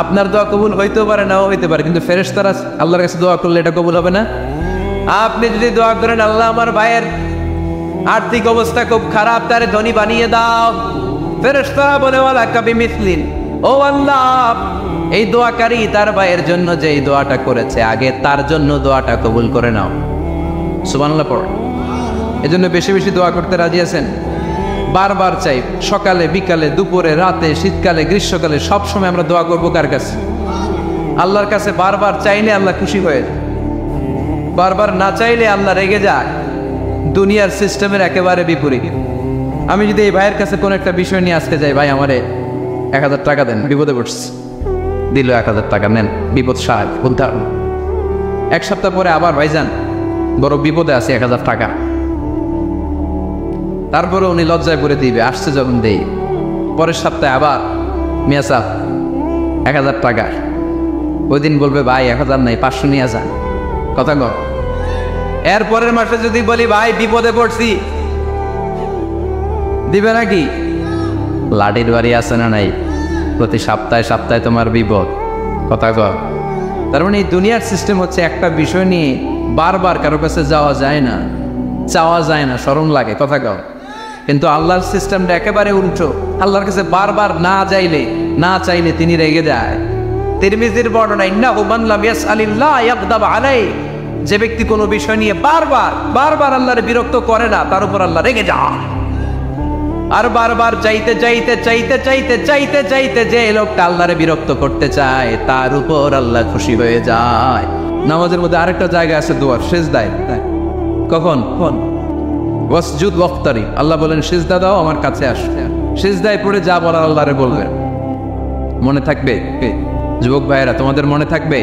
আপনার দোয়া কবুল হইতেও পারে, নাও হইতে পারে, কিন্তু ফেরেশতারা আল্লাহর কাছে দোয়া করলে এটা কবুল হবে না। আপনি যদি দোয়া করেন আল্লাহ আমার ভাইয়ের আর্থিক অবস্থা খুব খারাপ, তারে ধনী বানিয়ে দাও, ফেরেশতারা বলে ওয়ালা কাবি মিসলিন, ও আল্লাহ এই দোয়াকারী তার ভাইয়ের জন্য যে এই দোয়াটা করেছে আগে তার জন্য দোয়াটা কবুল করে নাও। সুবহানাল্লাহ পড়। এজন্য বেশি বেশি দোয়া করতে রাজি আছেন? বারবার চাই, সকালে বিকালে দুপুরে রাতে শীতকালে গ্রীষ্মকালে সব সময় আমরা দোয়া করবো কার কাছে? আল্লাহর কাছে। বারবার চাইলে আল্লাহ খুশি হয়ে, বারবার না চাইলে আল্লাহ রেগে যায়। দুনিয়ার সিস্টেমের একেবারে বিপরীত। আমি যদি এই ভাইয়ের কাছে কোনো একটা বিষয় নিয়ে আসতে যাই, ভাই আমারে 1000 টাকা দেন, বিপদে পড়ছি, দিল 1000 টাকা, নেন বিপদ সাহায্য বলতে হবে। 1 সপ্তাহ পরে আবার ভাইজান বড় বিপদে আছে 1000 টাকা, তারপরে উনি লজ্জায় পড়ে দিবে, আসছে যখন দেই। পরের সপ্তাহে আবার মিয়া সাহেব 1000 টাকা, ওই দিন বলবে ভাই 1000 নাই 500 নিয়ে যান, কথা কর। এর পরের মাসে যদি বলি ভাই বিপদে পড়ছি, দিবে নাকি? লাঠির বাড়ি আছে না নাই? প্রতি সপ্তাহে সপ্তাহে তোমার বিপদ, কথা কর। তার মানে এই দুনিয়ার সিস্টেম হচ্ছে একটা বিষয় নিয়ে বারবার কারো কাছে যাওয়া যায় না, চাওয়া যায় না, শরম লাগে, কথা কর। কিন্তু আল্লাহর সিস্টেমটা একেবারে উল্টো। আল্লাহর কাছে বারবার না চাইলে তিনি রেগে যায়। তিরমিজির বর্ণনা, ইন্নাহু মান লাম ইয়াসআলিল্লাহ ইয়াগদাব আলাইহি, যে ব্যক্তি কোনো বিষয় নিয়ে বারবার আল্লাহর বিরক্ত করে না তার উপর আল্লাহ রেগে যায়। আর বারবার চাইতে চাইতে চাইতে চাইতে চাইতে চাইতে যে লোকটা আল্লাহরে বিরক্ত করতে চায় তার উপর আল্লাহ খুশি হয়ে যায়। নামাজের মধ্যে আরেকটা জায়গা আছে দোয়ার, সিজদায়। কখন? ওয়াসজুদ ওয়াক্তারিব, আল্লাহ বলেন সিজদা দাও, আমার কাছে আসো। সিজদায় পড়ে যা বলার আল্লাহরে বলবেন। মনে থাকবে যুবক ভাইয়েরা, তোমাদের মনে থাকবে?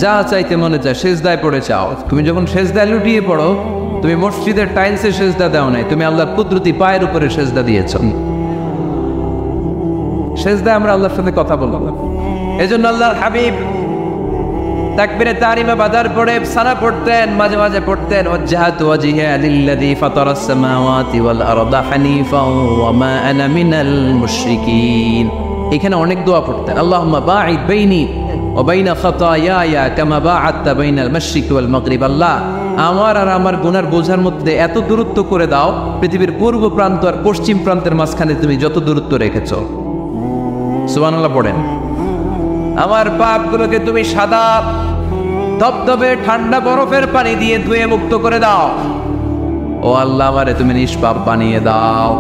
যা চাইতে মনে চায় সিজদায় পড়ে চাও। তুমি যখন সিজদায় লুটিয়ে পড়ো, তুমি মসজিদের টাইলসে সিজদা দাও নাই, তুমি আল্লাহর কুদরতি পায়ের উপরে সিজদা দিয়েছো। সিজদায় আমরা আল্লাহর সাথে কথা বলবো। এজন্য আল্লাহর হাবিব তাকবীরে তাহরিমা বাজার পড়ে সানা পড়তেন, মাঝে মাঝে পড়তেন ওয়াজহাতু ওয়াজহিয়া লিল্লাযী ফাতারাস সামাওয়াতি ওয়াল আরদা হানিফাও ওয়া মা আনা মিনাল মুশরিকিন। এখানে অনেক দোয়া পড়তেন। আল্লাহুম্মা বাঈদ বাইনি ওয়া বাইনা খাতায়ায়া কামা বাআদতা বাইনাল মাশরিকি ওয়াল মাগরিব। আল্লাহ, আমার আর আমার গুনার বোঝার মধ্যে এত দূরত্ব করে দাও, পৃথিবীর পূর্ব প্রান্ত আর পশ্চিম প্রান্তের মাঝখানে তুমি যত দূরত্ব রেখেছো। সুবহানাল্লাহ পড়েন। আমার পাপগুলোকে তুমি সাদা ধবধবে ঠান্ডা বরফের পানি দিয়ে ধুয়ে মুক্ত করে দাও। ও আল্লাহ, আমারে তুমি নিষ্পাপ বানিয়ে দাও।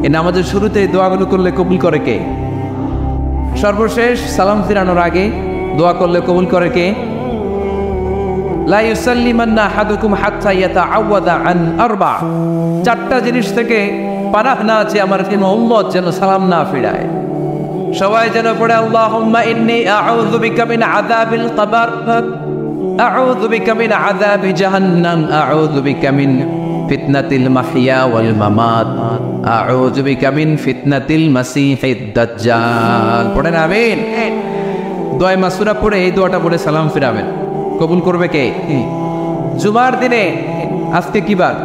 এই নামাজের শুরুতে এই দোয়াগুলো করলে কবুল করে কে? সর্বশেষ সালাম ফিরানোর আগে দোয়া করলে কবুল করে কে? লা ইউসাল্লিমান্না আহাদুকুম হাত্তা ইয়াতাআওয়াদা আন আরবা। চারটা জিনিস থেকে পানাহ না আছে আমার কোন উম্মত যেন সালাম না ফিরায়। সবাই যেন পড়ে আল্লাহুম্মা ইন্নী আউযু বিকা মিন আযাবিল কবর, আউযু বিকা মিন আযাবি জাহান্নাম, আউযু বিকা মিন ফিতনাতিল মাহইয়া ওয়াল মামাত, আউযু বিকা মিন ফিতনাতিল মাসিহিদ দাজ্জাল। পড়েন আমিন। দোয়া মাসুরা পড়ে এই দোয়াটা পড়ে সালাম ফিরাবেন। কবুল করবে কে? জুমার দিনে, আজকে কি বার?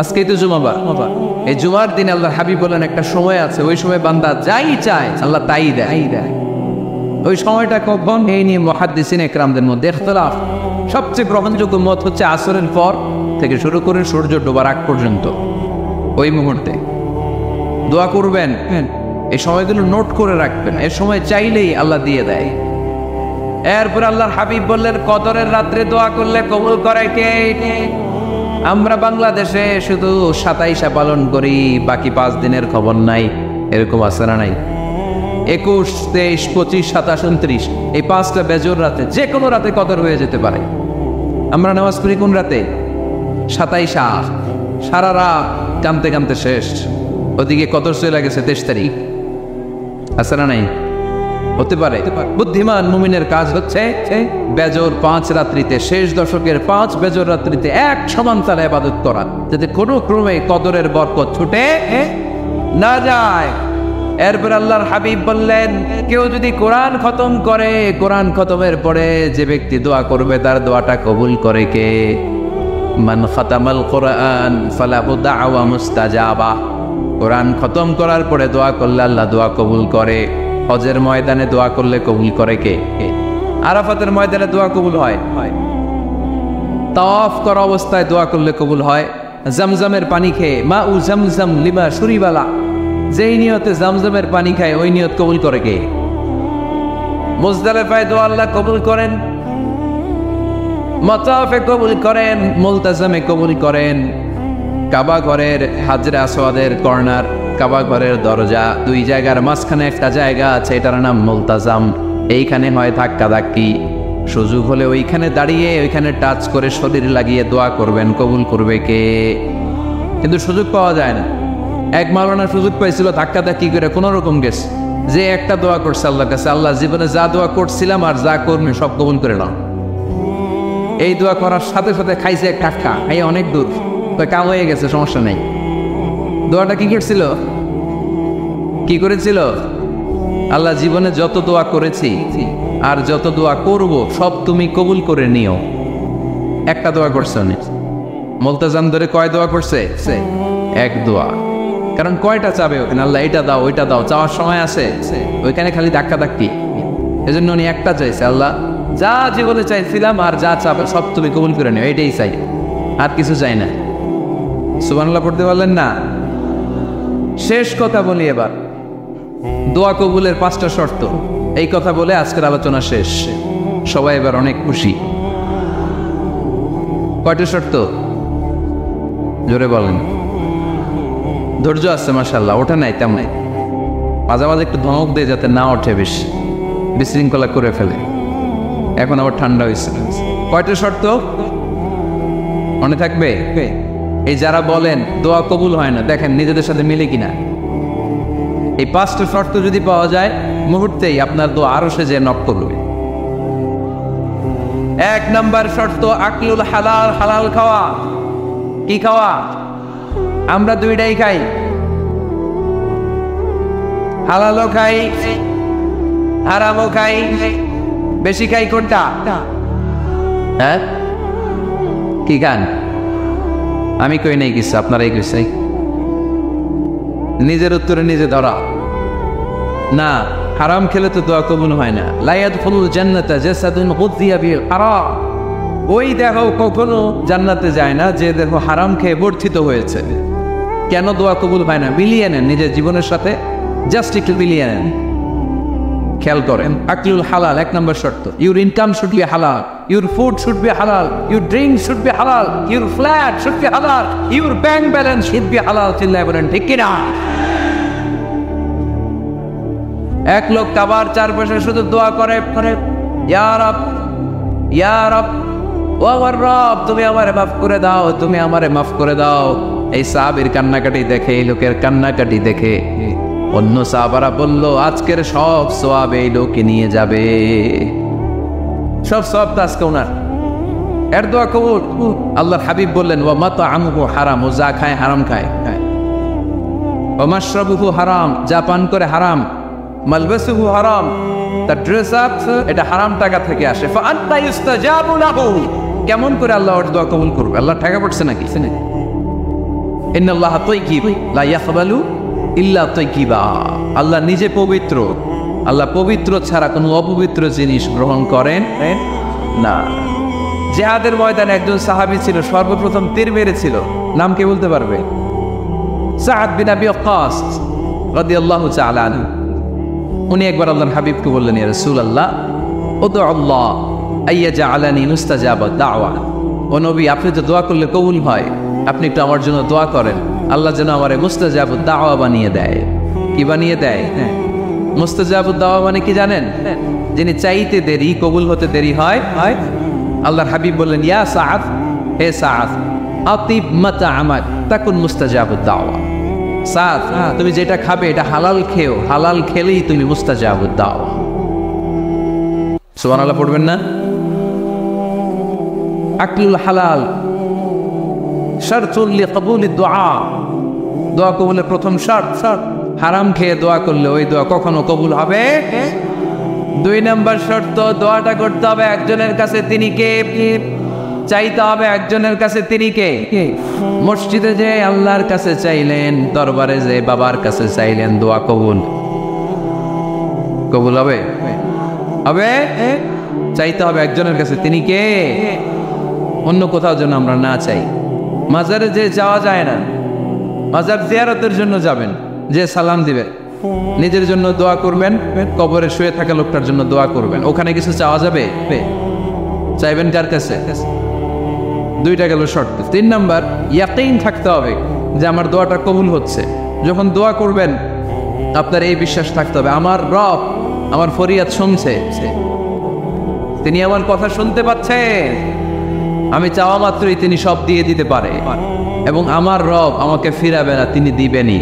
আজকেই তো জুমাবার। এই জুমার দিনে আল্লাহ হাবিব বলেন একটা সময় আছে, ওই সময় বান্দা যাই চায় আল্লাহ তাই দেয়। ওই সময়টা কখন? এই নিয়ে মুহাদ্দিসিন ইকরামদের মধ্যে ইখতিলাফ। সবচেয়ে গ্রহণযোগ্য মত হচ্ছে আসরের পর থেকে শুরু করে সূর্য ডোবার আগ পর্যন্ত ওই মুহূর্তে দোয়া করবেন। এই সময়গুলো নোট করে রাখবেন, এই সময় চাইলেই আল্লাহ দিয়ে দেয়। এরপর আল্লাহর হাবিব বললেন কদরের রাত্রে দোয়া করলে কবুল করে কে? আমরা বাংলাদেশে শুধু 27 পালন করি, বাকি 5 দিনের খবর নাই। এরকম আছে না নাই? 21, 23, 25, 27, 29 এই 5টা বেজোর রাতে, যে কোনো রাতে কদর হয়ে যেতে পারে। আমরা নামাজ পড়ি কোন রাতে? 27। সারা রাত কামতে কামতে শেষ, ওদিকে কদর চলে গেছে 23 তারিখ। আছে না নাই? হতে পারে। বুদ্ধিমান মুমিনের কাজ হচ্ছে বেজর 5 রাত্রিতে, শেষ দশকের 5 বেজর রাত্রিতে এক সমান তালে ইবাদত করা, যাতে কোনো ক্রমে কদরের বরকত ছুটে না যায়। এরপর আল্লাহর হাবিব বললেন কেউ যদি কোরআন খতম করে, কোরআন খতমের পরে যে ব্যক্তি দোয়া করবে তার দোয়াটা কবুল করে কে? মান খাতামাল কোরআন ফালাহু দাওয়া মুস্তাজাবা। কোরআন খতম করার পরে দোয়া করলে আল্লাহ দোয়া কবুল করে। হজের ময়দানে দোয়া করলে কবুল করে কে? আরাফাতের ময়দানে দোয়া কবুল হয়। তাওয়াফ করা অবস্থায় দোয়া করলে কবুল হয়। জামজামের পানি খেয়ে মা উ জামজাম লিমা শুরিবালা, যেই নিয়তে জামজামের পানি খায় ওই নিয়ত কবুল করে কে? মুজদালিফায় দোয়া আল্লাহ কবুল করেন, মাতাফে কবুল করেন, মুলতাজামে কবুল করেন। কাবা ঘরের হাজরে আসওয়াদের কর্নার, কাবা ঘরের দরজা, 2 জায়গার মাঝখানে একটা জায়গা আছে, এটার নাম মুলতাজাম। এইখানে হয় ধাক্কা ধাক্কি, সুযোগ হলে ওইখানে দাঁড়িয়ে ওইখানে টাচ করে শরীর লাগিয়ে দোয়া করবেন, কবুল করবে কে? কিন্তু সুযোগ পাওয়া যায় না। এক মাওলানা সুযোগ পাইছিল ধাক্কা ধাক্কি করে কোনো রকম গেছে, যে একটা দোয়া করছে আল্লাহর কাছে, আল্লাহ জীবনে যা দোয়া করছিলাম আর যা করবে সব কবুল করে নাও। এই দোয়া করার সাথে সাথে খাইছে এক ধাক্কা, খাইয়ে অনেক দূর, তো কাম হয়ে গেছে, সমস্যা নেই। দোয়াটা কি করছিল? কি করেছিল? আল্লাহ জীবনে যত দোয়া করেছি আর যত দোয়া করব সব তুমি কবুল করে নিও। একটা দোয়া করছে উনি। মুলতাজাম ধরে কয় দোয়া করছে? এক দোয়া। কারণ কয়টা চাবে ওখানে? আল্লাহ এটা দাও ওইটা দাও, চাওয়ার সময় আছে? ওইখানে খালি ধাক্কা ধাক্কি। এজন্য উনি একটা চাইছে, আল্লাহ যা জীবনে চাইছিলাম আর যা চাবে সব তুমি কবুল করে নিও, এটাই চাই, আর কিছু চাই না। সুবহানাল্লাহ পড়তে পারলেন না? শেষ কথা বলি এবার, দোয়া কবুলের 5টা শর্ত। এই কথা বলে আজকের আলোচনা শেষ। সবাই এবার অনেক খুশি। কয়টা শর্ত? জোরে বলেন। ধৈর্য আছে মাশাআল্লাহ, ওঠে নাই তেমন, মাঝে মাঝে একটু ধমক দেয় যাতে না ওঠে, বেশি বিশৃঙ্খলা করে ফেলে। এখন আবার ঠান্ডা হয়েছে। কয়টা শর্ত মনে থাকবে? এই যারা বলেন দোয়া কবুল হয় না, দেখেন নিজেদের সাথে মিলে কিনা। এই 5টা শর্ত যদি পাওয়া যায়, মুহূর্তেই আপনার দোয়া আরশে যে নক করবে। 1 নাম্বার শর্ত আকলুল হালাল, হালাল খাওয়া। কি খাওয়া? আমরা দুইটাই খাই, হালালও খাই হারামও খাই। বেশি খাই কোনটা? হ্যাঁ, কি খান? আমি কই নাই কিছু, আপনারাই কইছে। নিজের উত্তরে নিজে ধরা না। হারাম খেলে তো দোয়া কবুল হয় না। লা ইয়াদখুলুল জান্নাতা জাসাদুন গুযিয়া বিল হারাম। ওই দেখো কখনো জান্নাতে যায় না যে দেখো হারাম খেয়ে বর্ধিত হয়েছে। কেন দোয়া কবুল হয় না? মিলিয়ে নেন নিজের জীবনের সাথে, জাস্ট একটু মিলিয়ে নেন, খেয়াল করেন। আকলুল হালাল 1 নম্বর শর্ত। ইউর ইনকাম শুড বি হালাল, ইউর ফুড শুড বি হালাল, ইউর ড্রিঙ্ক শুড বি হালাল, ইউর ফ্ল্যাট শুড বি হালাল, your bank balance should be হালাল। চিল্লায় বলেন ঠিক কিনা? এক লোক কাবার চারপাশে শুধু দোয়া করে, ইয়া রব, ইয়া রব, ও আমার রব, তুমি আমারে মাফ করে দাও, তুমি আমারে মাফ করে দাও। এই সাহাবীর কান্নাকাটি দেখে, এই লোকের কান্নাকাটি দেখে অন্য সাহাবারা বলল, আজকের সব সওয়াব এই লোকে নিয়ে যাবে, সব সওয়াব তো আজকে ওনার। এর দোয়া কবুল। আল্লাহর হাবিব বললেন, ওয়া মাতআমুহু হারাম, ও যা খায় হারাম খায়। ওয়া মাশরাবুহু হারাম, যা পান করে হারাম। মালবাসুহু হারাম, তার ড্রেস আপ এটা হারাম টাকা থেকে আসে। ফাআন্তা ইউস্তাজাবু লাহু, কেমন করে আল্লাহ ওর দোয়া কবুল করবে? আল্লাহ টাকা পড়ছে নাকি? ইন্নাল্লাহা তাইয়্যিব লা ইয়াকবালু ইল্লা তাইয়্যিবা। আল্লাহ নিজে পবিত্র, আল্লাহ পবিত্র ছাড়া কোনো অপবিত্র জিনিস গ্রহণ করেন না। জিহাদের ময়দানে একজন সাহাবী ছিল, সর্বপ্রথম তীর মেরেছিল। নাম কে বলতে পারবে? সাআদ বিন আবি ওয়াক্কাস রাদিয়াল্লাহু তাআলা আনহু। উনি একবার আল্লাহর হাবিবকে বললেন, ইয়া রাসূলুল্লাহ, উদউ আল্লাহ আইয়াজআলানি মুস্তাজাবা দাওয়া। ও নবী, আপনি তো দোয়া করলে কবুল হয়, আপনি একটু আমার জন্য দোয়া করেন, আল্লাহ যেন আমারে মুস্তাজাবু দাওয়া বানিয়ে দেয়। কি বানিয়ে দেয়? মুস্তাজাবু দাওয়া মানে কি জানেন? যিনি চাইতে দেরি, কবুল হতে দেরি হয়। আল্লাহর হাবিব বললেন, ইয়া সাআদ, হে সাআদ, আতিব মাতআমাক তাকুন মুস্তাজাবু দাওয়া। সাআদ, তুমি যেটা খাবে এটা হালাল খেও, হালাল খেলেই তুমি মুস্তাজাবু দাওয়া। সুবহানাল্লাহ পড়বেন না? আকলুল হালাল শারতুল লিকবুলিদ দুআ, দোয়া কবুলের প্রথম শর্ত। হারাম খেয়ে দোয়া করলে ওই দোয়া কখনো কবুল হবে। 2 নম্বর শর্ত, দোয়াটা করতে হবে একজনের কাছে, তিনি কে? চাইতে হবে একজনের কাছে, তিনি কে? মসজিদে যে আল্লাহর কাছে চাইলেন, দরবারে যে বাবার কাছে চাইলেন, দোয়া কবুল কবুল হবে? হবে। চাইতে হবে একজনের কাছে, তিনি কে? অন্য কোথাও যেন আমরা না চাই। মাজারে যে যাওয়া যায় না, মাজার জিয়ারতের জন্য যাবেন, যে সালাম দিবেন, নিজের জন্য দোয়া করবেন, কবরে শুয়ে থাকা লোকটার জন্য দোয়া করবেন। ওখানে কিছু চাওয়া যাবে? চাইবেন কার কাছে? 2টা গেল শর্ত। 3 নাম্বার, ইয়াকিন থাকতে হবে যে আমার দোয়াটা কবুল হচ্ছে। যখন দোয়া করবেন আপনার এই বিশ্বাস থাকতে হবে, আমার রব আমার ফরিয়াদ শুনছে, তিনি আমার কথা শুনতে পাচ্ছেন, আমি চাওয়া মাত্রই তিনি সব দিয়ে দিতে পারে, এবং আমার রব আমাকে ফিরাবে না, তিনি দিবেনই।